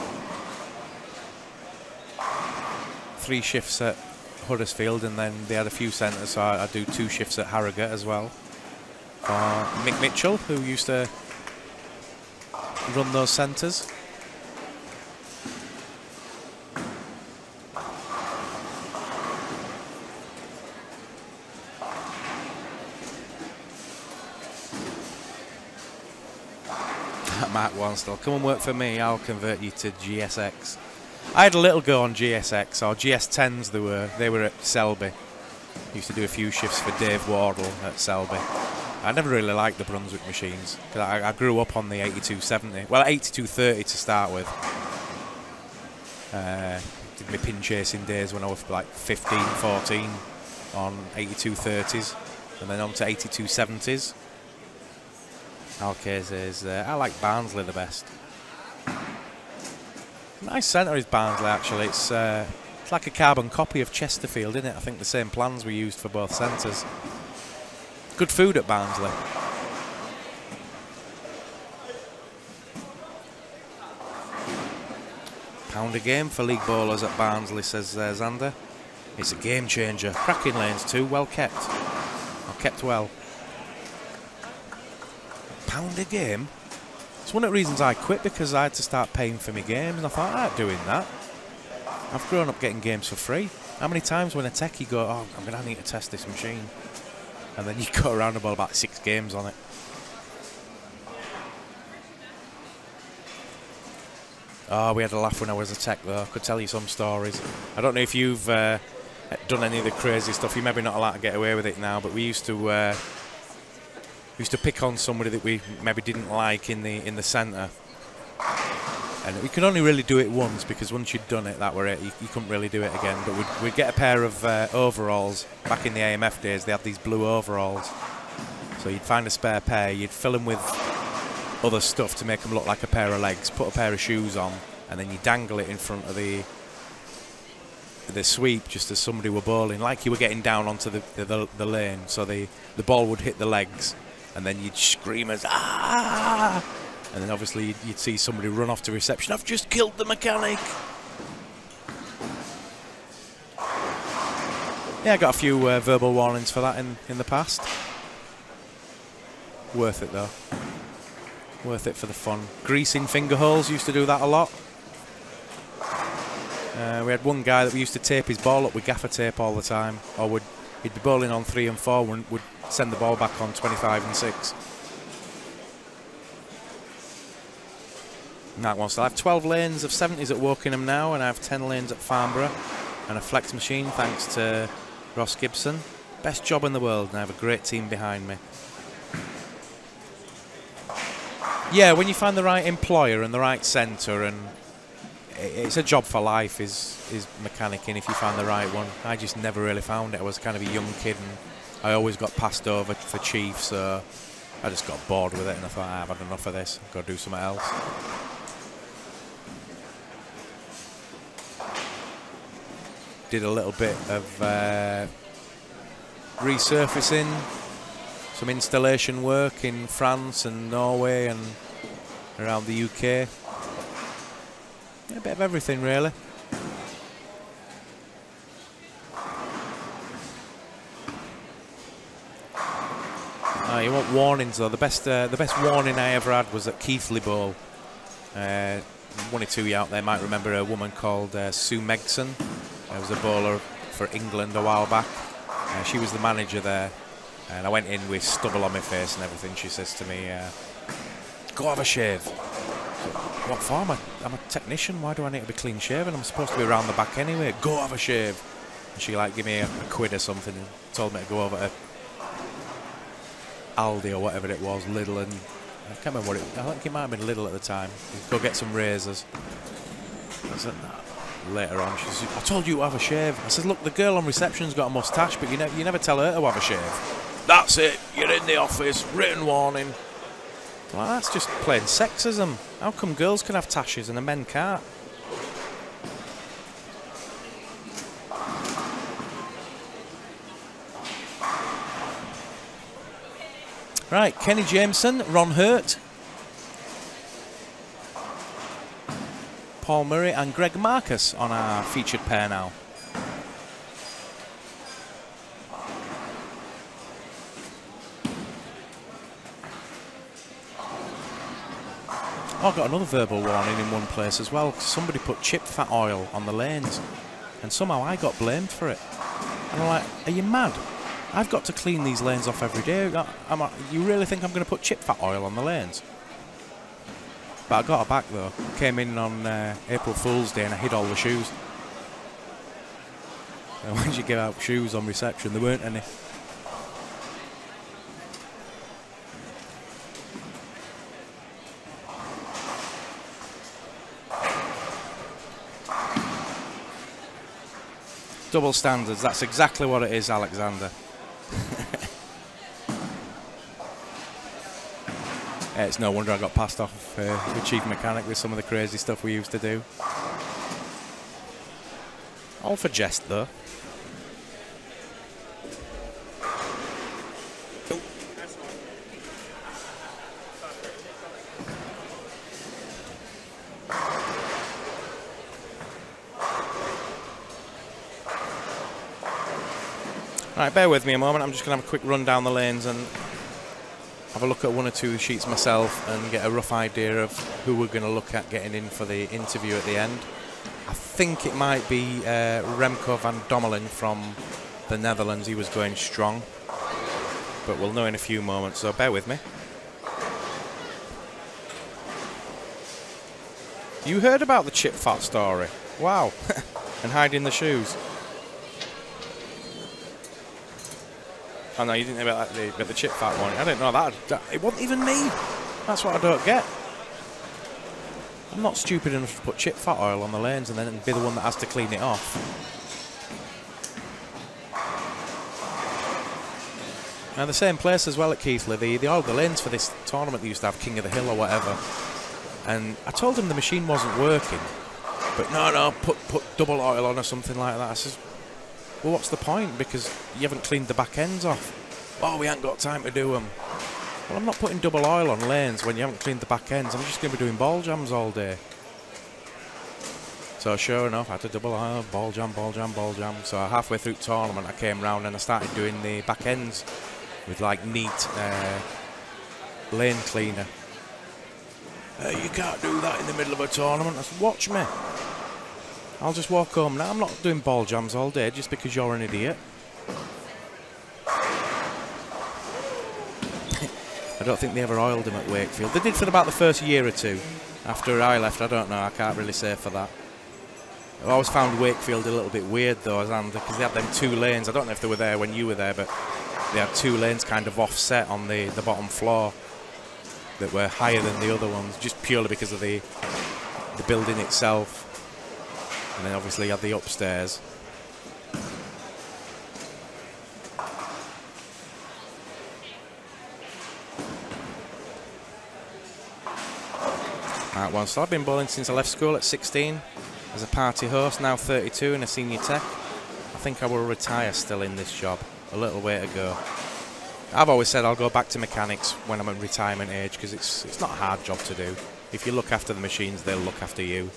3 shifts at Huddersfield, and then they had a few centres, so I do 2 shifts at Harrogate as well. Mick Mitchell, who used to run those centres. Mark Wanstall, come and work for me, I'll convert you to GSX. I had a little go on GSX, or GS10s they were at Selby. Used to do a few shifts for Dave Wardle at Selby. I never really liked the Brunswick machines, because I grew up on the 8270. Well, 8230 to start with. Did my pin chasing days when I was like 15, 14 on 8230s, and then on to 8270s. Alcaces, I like Barnsley the best. Nice centre is Barnsley, actually. It's like a carbon copy of Chesterfield, isn't it? I think the same plans were used for both centres. Good food at Barnsley. £1 a game for league bowlers at Barnsley, says Xander. It's a game changer. Cracking lanes too, well kept. Or kept well. £1 a game? It's one of the reasons I quit, because I had to start paying for my games, and I thought, I ain't doing that. I've grown up getting games for free. How many times when a techie go, oh, I'm going to need to test this machine, and then you go around about 6 games on it. Oh, we had a laugh when I was a tech, though. I could tell you some stories. I don't know if you've done any of the crazy stuff. You're maybe not allowed to get away with it now, but we used to pick on somebody that we maybe didn't like in the centre, and we could only really do it once, because once you'd done it, that were it. You couldn't really do it again. But we'd get a pair of overalls. Back in the AMF days, they had these blue overalls, so you'd find a spare pair, you'd fill them with other stuff to make them look like a pair of legs, put a pair of shoes on, and then you dangle it in front of the sweep just as somebody were bowling, like you were getting down onto the lane, so the ball would hit the legs, and then you'd scream as ah, and then obviously you'd see somebody run off to reception. I've just killed the mechanic. Yeah, I got a few verbal warnings for that in the past. Worth it though. Worth it for the fun. Greasing finger holes, used to do that a lot. We had one guy that we used to tape his ball up with gaffer tape all the time, or he'd be bowling on 3 and 4 and would send the ball back on 25 and 6. And that one. So I have 12 lanes of 70s at Wokingham now, and I have 10 lanes at Farnborough, and a flex machine thanks to Ross Gibson. Best job in the world, and I have a great team behind me. Yeah, when you find the right employer and the right centre, and it's a job for life, is mechanicking if you find the right one. I just never really found it. I was kind of a young kid, and I always got passed over for chief, so I just got bored with it, and I thought, I've had enough of this, I've got to do something else. Did a little bit of resurfacing, some installation work in France and Norway and around the UK. Yeah, a bit of everything really. You want warnings though. The best warning I ever had was at Keighley Bowl. One or two of you out there might remember a woman called Sue Megson. Was a bowler for England a while back. She was the manager there, and I went in with stubble on my face and everything. She says to me, "Go have a shave." So what for? I'm a technician. Why do I need to be clean shaven? I'm supposed to be around the back anyway. Go have a shave. And she like give me a quid or something and told me to go over to Aldi or whatever it was, Lidl, and I can't remember what it. I think it might have been Lidl at the time. Go get some razors. I said, nah. Later on, she said, I told you to have a shave. I said, look, the girl on reception's got a moustache, but you never tell her to have a shave. That's it. You're in the office. Written warning. Well, that's just plain sexism. How come girls can have tashes and the men can't? Right, Kenny Jameson, Ron Hurt, Paul Murray and Greg Marcus on our featured pair now. Oh, I got another verbal warning in one place as well. Somebody put chip fat oil on the lanes and somehow I got blamed for it. And I'm like, are you mad? I've got to clean these lanes off every day. You really think I'm going to put chip fat oil on the lanes? But I got her back though. Came in on April Fool's Day and I hid all the shoes. And when you give out shoes on reception, there weren't any. Double standards, that's exactly what it is, Alexander. It's no wonder I got passed off with Chief Mechanic with some of the crazy stuff we used to do. All for jest, though. Right, bear with me a moment. I'm just going to have a quick run down the lanes and have a look at one or two sheets myself and get a rough idea of who we're going to look at getting in for the interview at the end. I think it might be Remco van Dommelen from the Netherlands. He was going strong, but we'll know in a few moments, so bear with me. You heard about the chip fat story? Wow. And hiding the shoes. Oh no, you didn't know about the chip fat one. I didn't know that. It wasn't even me. That's what I don't get. I'm not stupid enough to put chip fat oil on the lanes and then be the one that has to clean it off. Now the same place as well at Keighley, they oiled the lanes for this tournament they used to have, King of the Hill or whatever. And I told them the machine wasn't working. But no, put double oil on or something like that. I says, well, what's the point? Because you haven't cleaned the back ends off. Oh, we ain't got time to do them. Well, I'm not putting double oil on lanes when you haven't cleaned the back ends. I'm just going to be doing ball jams all day. So sure enough, I had to double oil, ball jam, ball jam, ball jam. So halfway through the tournament, I came round and I started doing the back ends with like neat lane cleaner. You can't do that in the middle of a tournament. I said, watch me. I'll just walk home now. I'm not doing ball jams all day just because you're an idiot. I don't think they ever oiled him at Wakefield. They did for about the first year or two. After I left, I don't know. I can't really say for that. I've always found Wakefield a little bit weird though, because they had them two lanes. I don't know if they were there when you were there, but they had two lanes kind of offset on the bottom floor that were higher than the other ones, just purely because of the building itself. And then obviously you had the upstairs. Right, well, so I've been bowling since I left school at 16 as a party host, now 32 in a senior tech. I think I will retire still in this job. A little way to go. I've always said I'll go back to mechanics when I'm at retirement age because it's not a hard job to do. If you look after the machines, they'll look after you.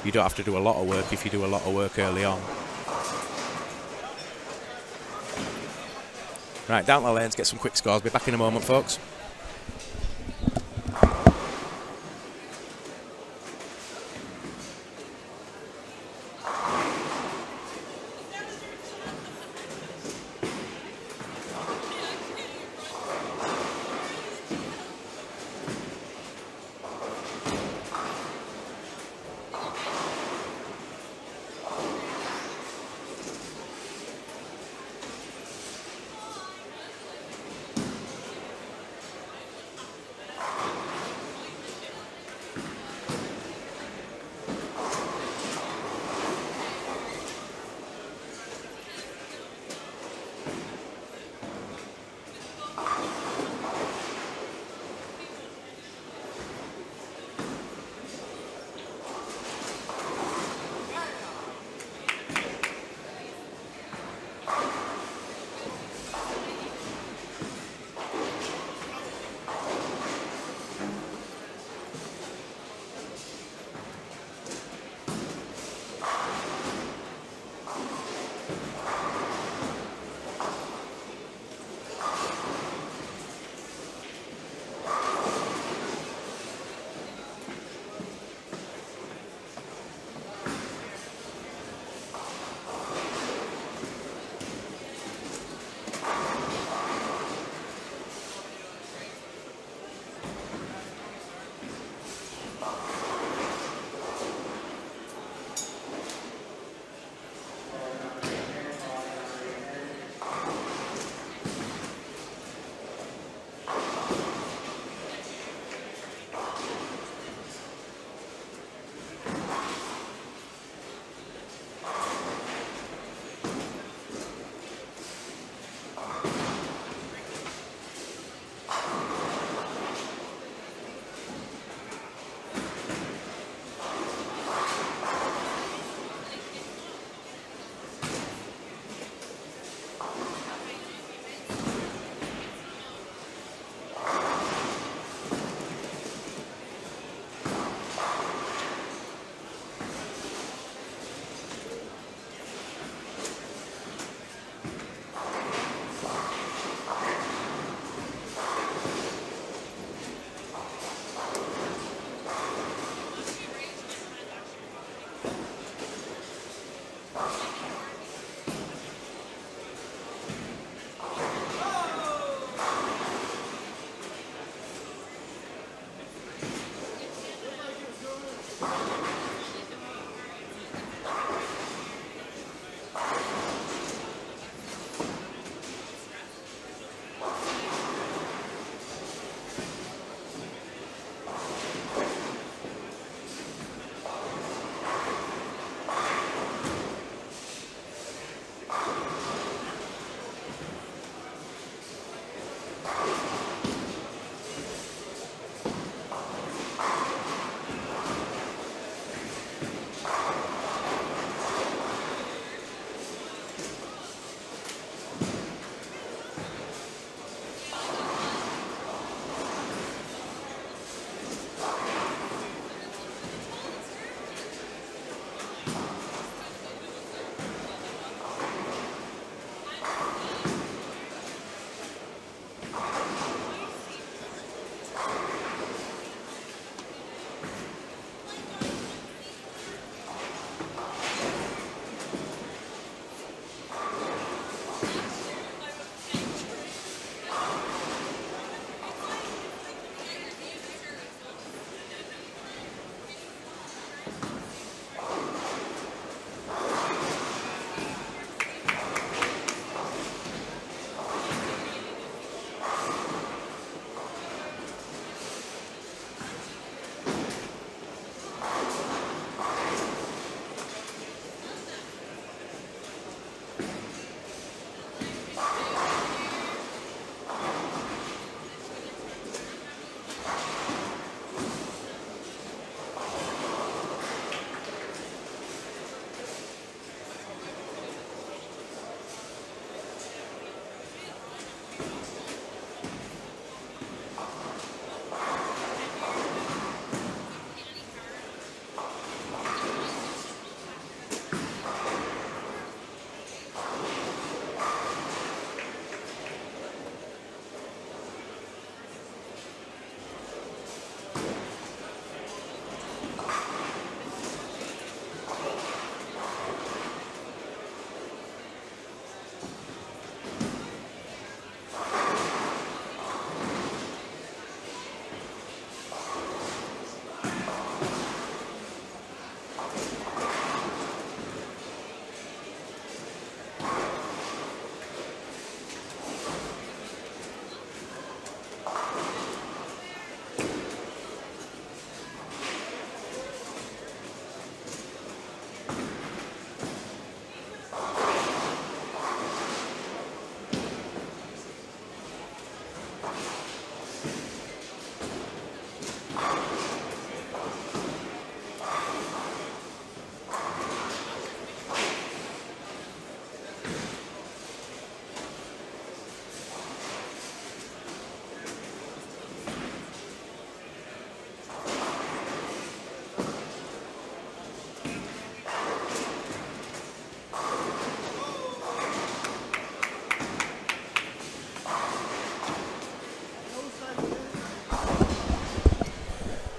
You don't have to do a lot of work if you do a lot of work early on. Right, down the lanes, get some quick scores. Be back in a moment, folks.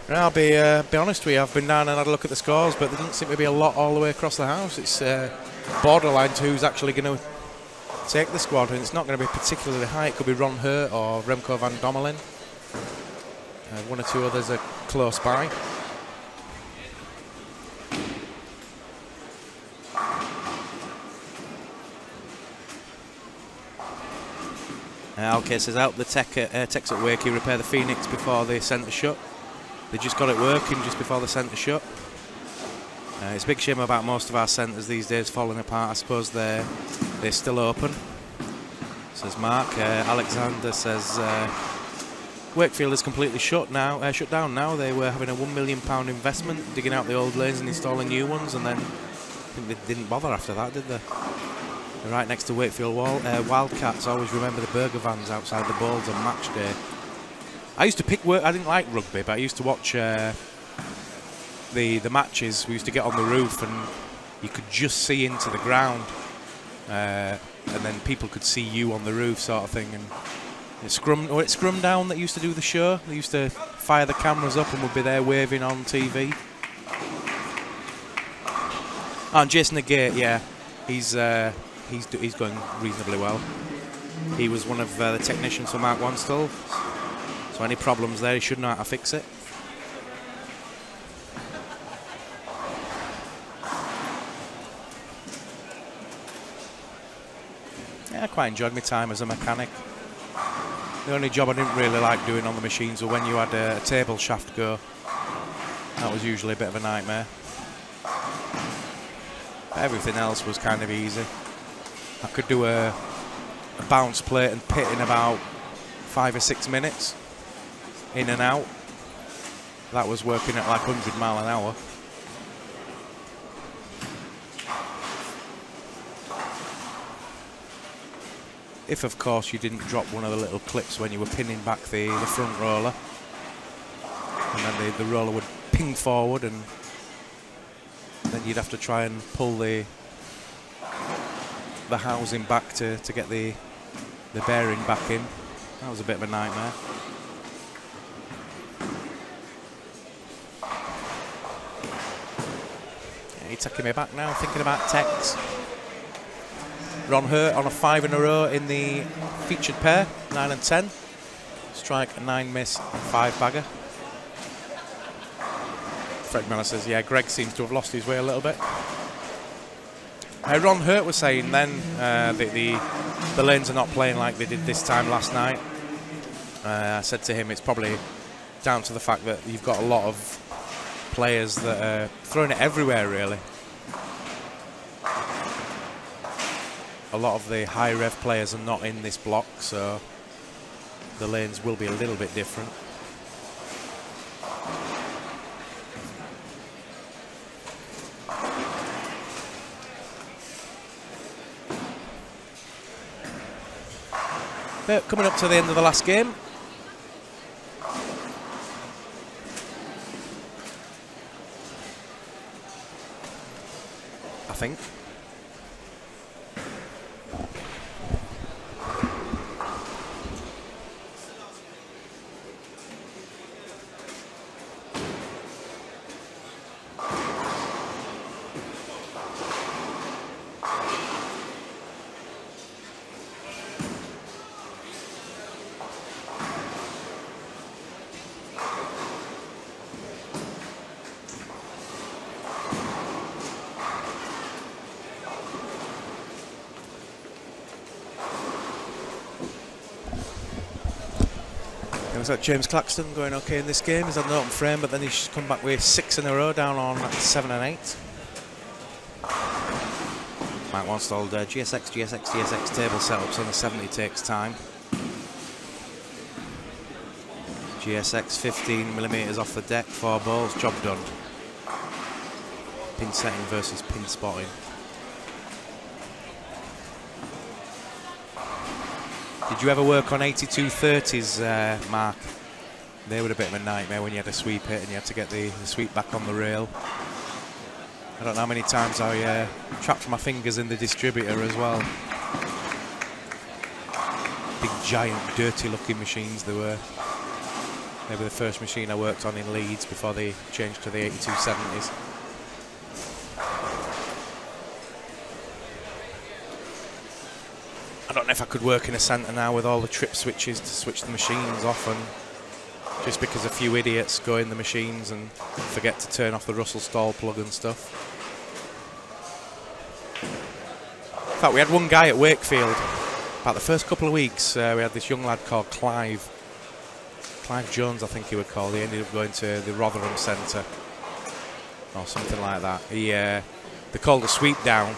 And I'll be honest with you, I've been down and had a look at the scores, but there doesn't seem to be a lot all the way across the house. It's borderline to who's actually going to take the squad, and it's not going to be particularly high. It could be Ron Hurt or Remco van Dommelen. One or two others are close by. Okay, says out the techs at Wakey repair the Phoenix before the centre shut. They just got it working just before the centre shut. It's a big shame about most of our centres these days falling apart. I suppose they're still open, says Mark. Alexander says Wakefield is completely shut down now. They were having a £1 million investment digging out the old lanes and installing new ones, and then I think they didn't bother after that, did they? They're right next to Wakefield Wildcats. I always remember the burger vans outside the Bowls on match day. I used to pick work. I didn't like rugby, but I used to watch the matches. We used to get on the roof and you could just see into the ground, and then people could see you on the roof, sort of thing. And it's Scrum Down that used to do the show. They used to fire the cameras up and would be there waving on TV. Oh, and Jason Negate, yeah, he's going reasonably well. He was one of the technicians for Mark Wanstall. So any problems there, he should know how to fix it. Yeah, I quite enjoyed my time as a mechanic. The only job I didn't really like doing on the machines was when you had a table shaft go. That was usually a bit of a nightmare. But everything else was kind of easy. I could do a bounce plate and pit in about 5 or 6 minutes. In and out. That was working at like 100 mile an hour. If, of course, you didn't drop one of the little clips when you were pinning back the front roller. And then the roller would ping forward, and then you'd have to try and pull the housing back to get the bearing back in. That was a bit of a nightmare. Yeah, you're taking me back now, thinking about techs. Ron Hurt on a 5 in a row in the featured pair, 9 and 10. Strike, 9 miss, 5 bagger. Fred Miller says, yeah, Greg seems to have lost his way a little bit. Ron Hurt was saying then the lanes are not playing like they did this time last night. I said to him it's probably down to the fact that you've got a lot of players that are throwing it everywhere, really. A lot of the high rev players are not in this block, so the lanes will be a little bit different. But coming up to the end of the last game. I think. Looks like James Claxton going okay in this game. He's had an open frame, but then he's come back with 6 in a row, down on 7 and 8. Mike Wanstall, GSX table setups on the 70 takes time. GSX 15mm off the deck, 4 balls, job done. Pin setting versus pin spotting. Did you ever work on 8230s, Mark? They were a bit of a nightmare when you had to sweep it and you had to get the sweep back on the rail. I don't know how many times I trapped my fingers in the distributor as well. Big, giant, dirty-looking machines they were. They were the first machine I worked on in Leeds before they changed to the 8270s. I don't know if I could work in a centre now with all the trip switches to switch the machines off, and just because a few idiots go in the machines and forget to turn off the Russell stall plug and stuff. In fact, we had one guy at Wakefield. About the first couple of weeks, we had this young lad called Clive Jones, I think he would call. He ended up going to the Rotherham Centre or something like that. They called a sweep down.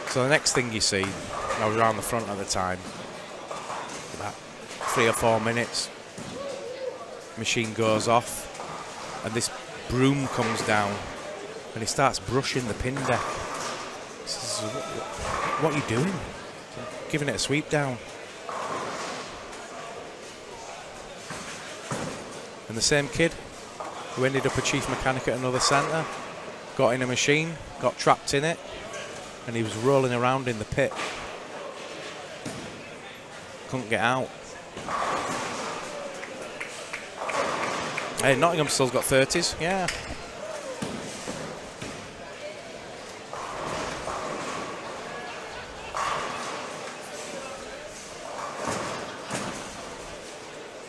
So the next thing you see, I was around the front at the time, about 3 or 4 minutes, machine goes off and this broom comes down and he starts brushing the pin deck. He says, what are you doing? Giving it a sweep down. And the same kid who ended up a chief mechanic at another centre got in a machine, got trapped in it, and he was rolling around in the pit. Couldn't get out. Hey, Nottingham still's got 30s, yeah.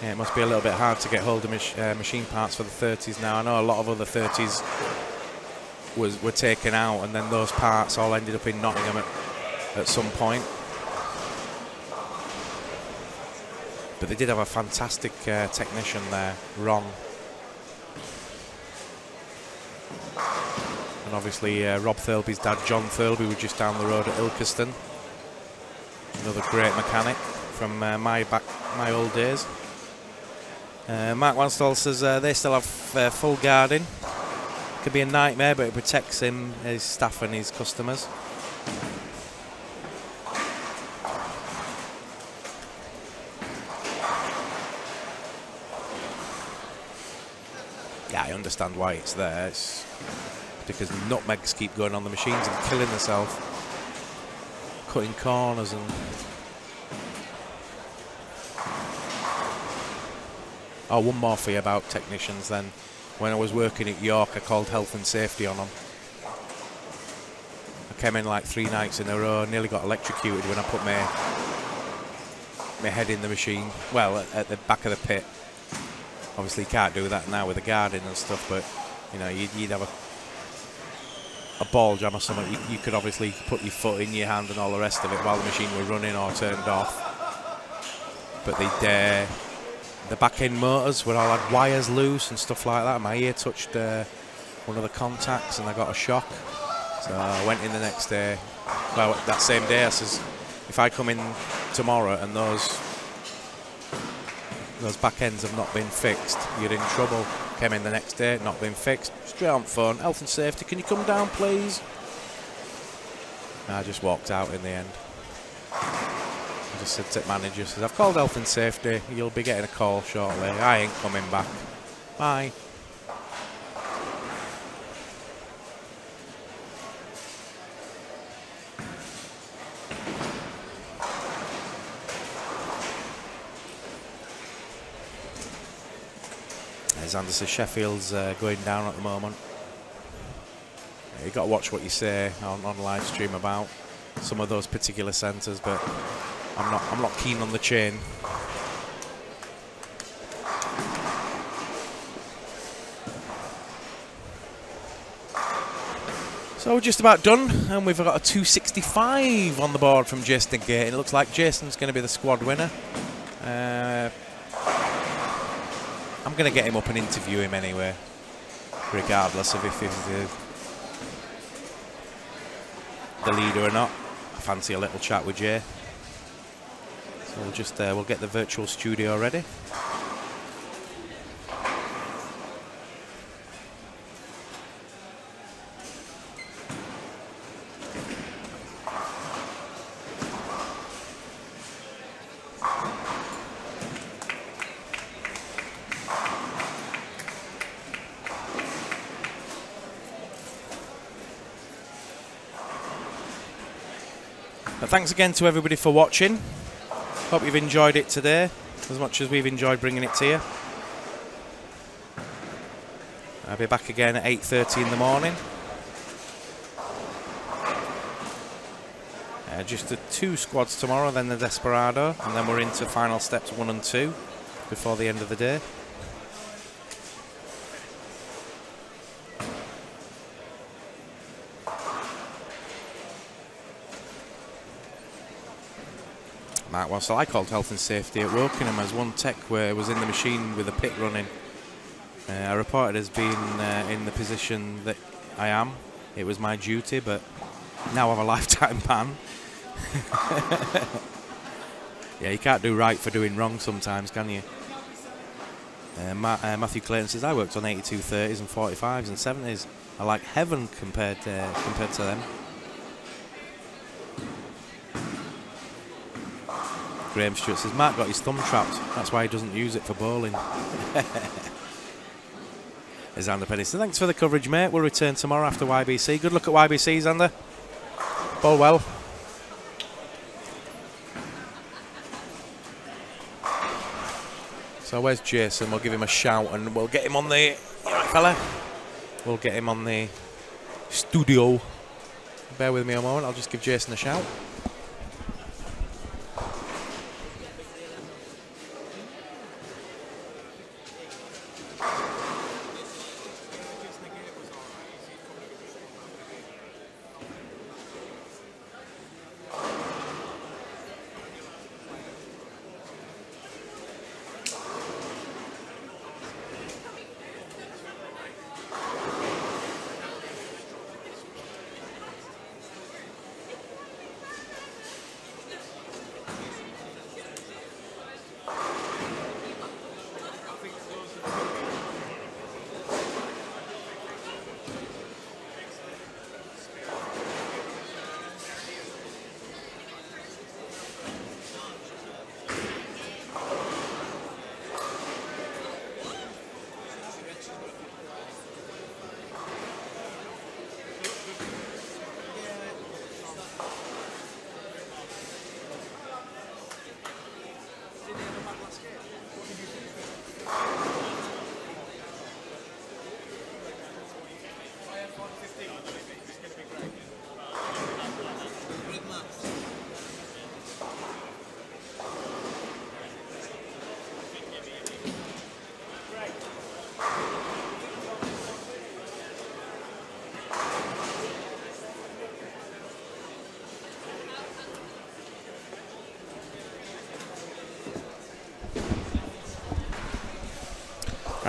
Yeah, it must be a little bit hard to get hold of machine parts for the 30s now. I know a lot of other 30s were taken out, and then those parts all ended up in Nottingham at some point. But they did have a fantastic technician there, Ron. And obviously Rob Thirlby's dad, John Thirlby, was just down the road at Ilkeston. Another great mechanic from my old days. Mark Wanstall says they still have full guarding. Could be a nightmare, but it protects him, his staff and his customers. Yeah, I understand why it's there. It's because nutmegs keep going on the machines and killing themselves, cutting corners and... Oh, one more for you about technicians then. When I was working at York, I called health and safety on them. I came in like 3 nights in a row, nearly got electrocuted when I put my head in the machine. Well, at the back of the pit. Obviously you can't do that now with the guarding and stuff, but you know, you'd have a ball jam or something. You could obviously put your foot in your hand and all the rest of it while the machine were running or turned off. But the back end motors were all had wires loose and stuff like that. My ear touched one of the contacts and I got a shock. So I went in the next day. Well, that same day I says, if I come in tomorrow and those back ends have not been fixed, you're in trouble. Came in the next day, not been fixed. Straight on phone, health and safety, can you come down please? And I just walked out in the end. I just said to the manager, says, I've called health and safety, you'll be getting a call shortly. I ain't coming back. Bye. As Andy says, Sheffield's going down at the moment. You've got to watch what you say on live stream about some of those particular centres, but I'm not keen on the chain. So we're just about done, and we've got a 265 on the board from Jason Gate. It looks like Jason's going to be the squad winner. I'm going to get him up and interview him anyway, regardless of if he's the leader or not. I fancy a little chat with Jay. So we'll just we'll get the virtual studio ready. But thanks again to everybody for watching. Hope you've enjoyed it today as much as we've enjoyed bringing it to you. I'll be back again at 8:30 in the morning. Just the 2 squads tomorrow, then the Desperado, and then we're into final steps 1 and 2 before the end of the day. Mark Wassell, I called health and safety at Wokingham as one tech where was in the machine with a pit running. I reported as being in the position that I am. It was my duty, but now I have a lifetime ban. Yeah, you can't do right for doing wrong sometimes, can you? Matthew Clayton says, I worked on 8230s and 45s and 70s. I like heaven compared to them. Graham Stewart says, Mark got his thumb trapped. That's why he doesn't use it for bowling. Xander Penny says, thanks for the coverage, mate. We'll return tomorrow after YBC. Good luck at YBC, Xander. Bowl well. So where's Jason? We'll give him a shout and we'll get him on the... You right, fella? We'll get him on the studio. Bear with me a moment. I'll just give Jason a shout.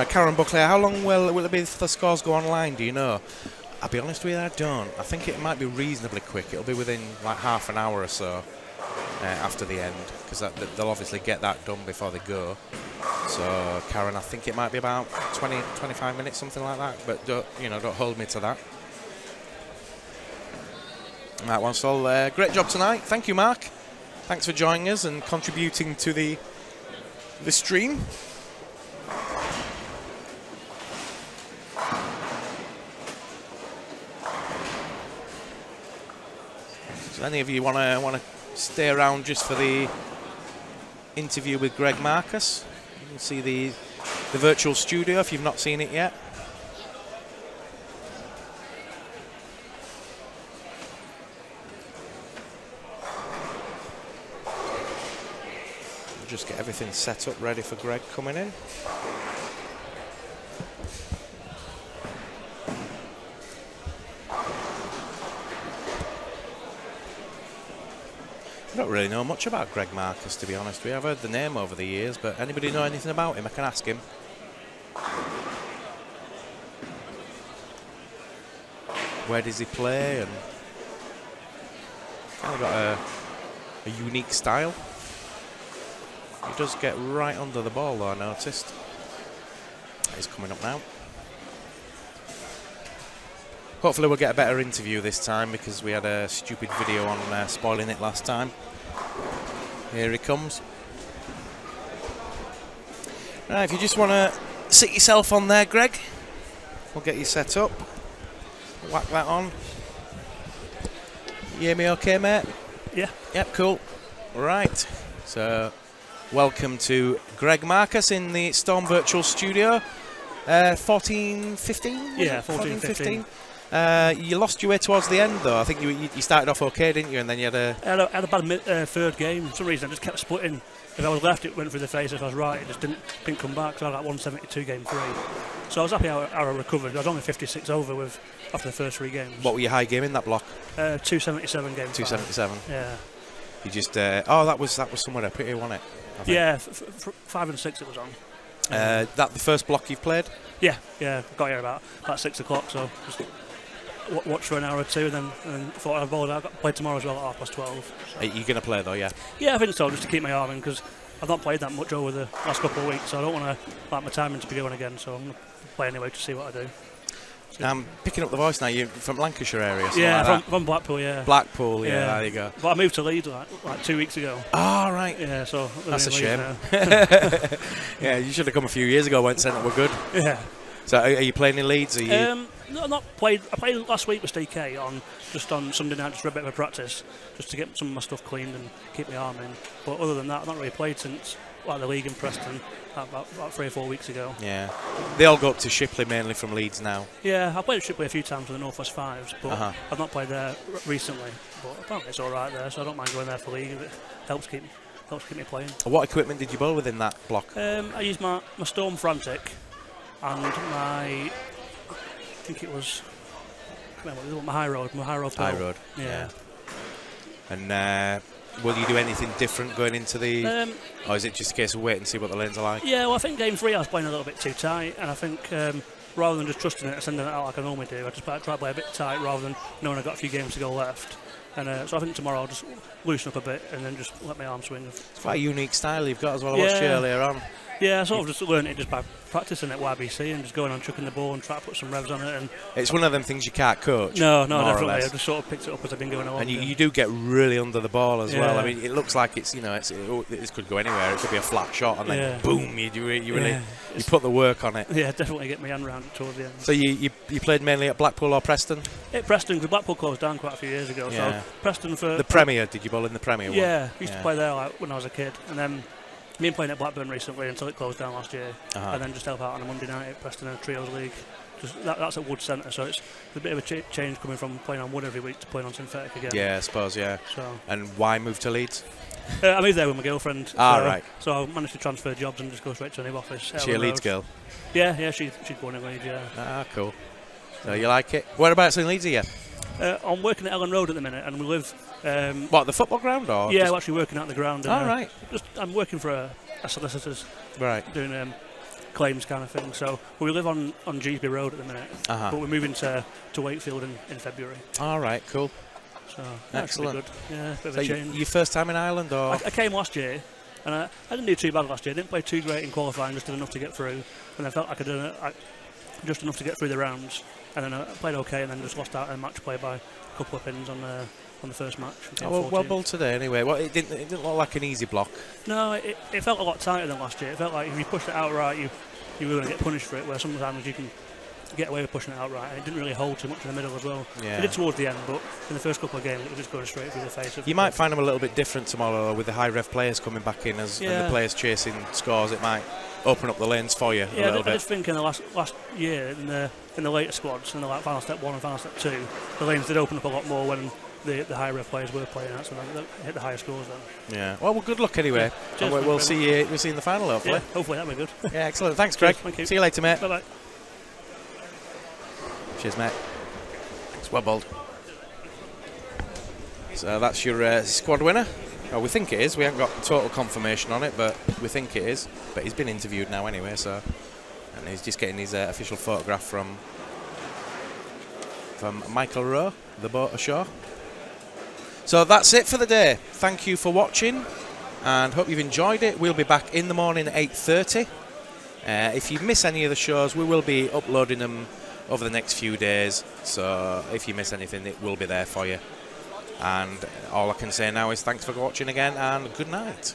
Karen Buckley, how long will it be for the scores go online, do you know? I'll be honest with you, I don't. I think it might be reasonably quick. It'll be within like half an hour or so after the end, because they'll obviously get that done before they go. So, Karen, I think it might be about 20, 25 minutes, something like that, but don't hold me to that. Mark Wansell, great job tonight. Thank you, Mark. Thanks for joining us and contributing to the stream. So any of you want to stay around just for the interview with Greg Marcus? You can see the virtual studio if you've not seen it yet. We'll just get everything set up ready for Greg coming in. I don't really know much about Greg Marcus, to be honest with you. I've heard the name over the years, but anybody know anything about him? I can ask him. where does he play, and kind of got a unique style. He does get right under the ball, though, I noticed. He's coming up now. Hopefully we'll get a better interview this time, because we had a stupid video on spoiling it last time. Here he comes. Right, if you just want to sit yourself on there, Greg, we'll get you set up. Whack that on. You hear me okay, mate? Yeah. Yep, cool. Right, so welcome to Greg Marcus in the Storm Virtual Studio. 14-15? Yeah, 14-15. You lost your way towards the end, though. I think you started off okay, didn't you? And then you had a... I had a bad third game. For some reason, I just kept splitting. If I was left, it went through the face. If I was right, it just didn't come back. So I had like 172 game 3. So I was happy how I recovered. I was only 56 over after the first 3 games. What were your high game in that block? 277 game 277. 5. Yeah. You just... oh, that was somewhere up here, wasn't it? Yeah, 5 and 6 it was on. That the first block you've played? Yeah. Got here about 6 o'clock. So just watched for an hour or two, and then thought I'd bowled out. Got played tomorrow as well at 12:30. So. Are you going to play though? Yeah. Yeah, I think so. Just to keep my arm in, because I've not played that much over the last couple of weeks, so I don't want to like my timing to be going again. So I'm going to play anyway to see what I do. I'm picking up the voice now. You're from Lancashire area? Yeah, like from Blackpool. Yeah. Blackpool. Yeah, there you go. But I moved to Leeds like 2 weeks ago. Oh, right. Yeah, so that's a shame. Yeah, you should have come a few years ago when Centre were good. Yeah. So are you playing in Leeds? Are you? No, not played. I played last week with Steve K on Sunday night, just for a bit of a practice, just to get some of my stuff cleaned and keep my arm in. But other than that, I've not really played since the league in Preston about 3 or 4 weeks ago. Yeah, they all go up to Shipley mainly from Leeds now. Yeah, I played at Shipley a few times for the North West Fives, but I've not played there recently. But apparently it's all right there, so I don't mind going there for league. It helps keep me playing. What equipment did you bowl with in that block? I used my Storm Frantic and my, I think it was my High Road. High Road. Yeah. And will you do anything different going into the, or is it just a case of wait and see what the lanes are like? Yeah, well, I think game 3 I was playing a little bit too tight, and I think rather than just trusting it and sending it out like I normally do, I just try to play a bit tight rather than knowing I've got a few games to go left. And so I think tomorrow I'll just loosen up a bit and then just let my arm swing. It's quite a unique style you've got as well. I watched you earlier on. Yeah, I sort of just learned it just by practicing at YBC and just going on chucking the ball and trying to put some revs on it. And it's one of them things you can't coach. No, definitely. I've just sort of picked it up as I've been going along. And you do get really under the ball as well. I mean, it looks like it's, this could go anywhere. It could be a flat shot and then boom, you put the work on it. Yeah, definitely get my hand around it towards the end. So you played mainly at Blackpool or Preston? At Preston, because Blackpool closed down quite a few years ago. Yeah. So Preston for the Premier. Did you bowl in the Premier? Yeah, used to play there when I was a kid, and then. Me playing at Blackburn recently until it closed down last year, and then just help out on a Monday night at Preston and Trios League. That's at Wood Centre, so it's a bit of a change coming from playing on wood every week to playing on synthetic again. Yeah, I suppose, yeah. So. And why move to Leeds? I moved there with my girlfriend. Right. So I managed to transfer jobs and just go straight to a new office. Is she a Leeds girl? Yeah, she's born in Leeds, yeah. Ah, cool. So you like it? Whereabouts in Leeds are you? I'm working at Ellen Road at the minute, and we live... what, the football ground? Or yeah, we're actually working out the ground. And, right. I'm working for a solicitor's. Right. Doing claims kind of thing. So we live on GB Road at the minute, but we're moving to Wakefield in February. All right, cool. So excellent. Good. Yeah, bit of so a change. Your first time in Ireland, or? I came last year, and I didn't do too bad last year. I didn't play too great in qualifying, just did enough to get through. And I felt like I did just enough to get through the rounds. And then I played okay, and then just lost out in match play by a couple of pins on the first match. Well bowled today anyway. Well, it didn't look like an easy block. No, it felt a lot tighter than last year. It felt like if you pushed it out right, you were going to get punished for it, where sometimes you can get away with pushing it out right. It didn't really hold too much in the middle as well. Yeah. It did towards the end, but in the first couple of games it was just going straight through the face. You might find them a little bit different tomorrow with the high rev players coming back in and the players chasing scores. It might open up the lanes for you a little bit. I just think in the last year in the later squads, in the final step 1 and final step 2, the lanes did open up a lot more when the high rev players were playing out, so they hit the higher scores then. Yeah. Well, good luck anyway. Yeah. We'll see you in the final, hopefully. Yeah, hopefully that'll be good. Yeah, excellent. Thanks, Greg. Cheers, thank you. See you later, mate. Bye bye. Cheers, mate. It's well bowled. So that's your squad winner. Oh, we think it is. We haven't got total confirmation on it, but we think it is. But he's been interviewed now anyway, so. And he's just getting his official photograph from from Michael Rowe, the boat ashore. So that's it for the day. Thank you for watching, and hope you've enjoyed it. We'll be back in the morning at 8:30. If you miss any of the shows, we will be uploading them over the next few days. So if you miss anything, it will be there for you. And all I can say now is thanks for watching again, and good night.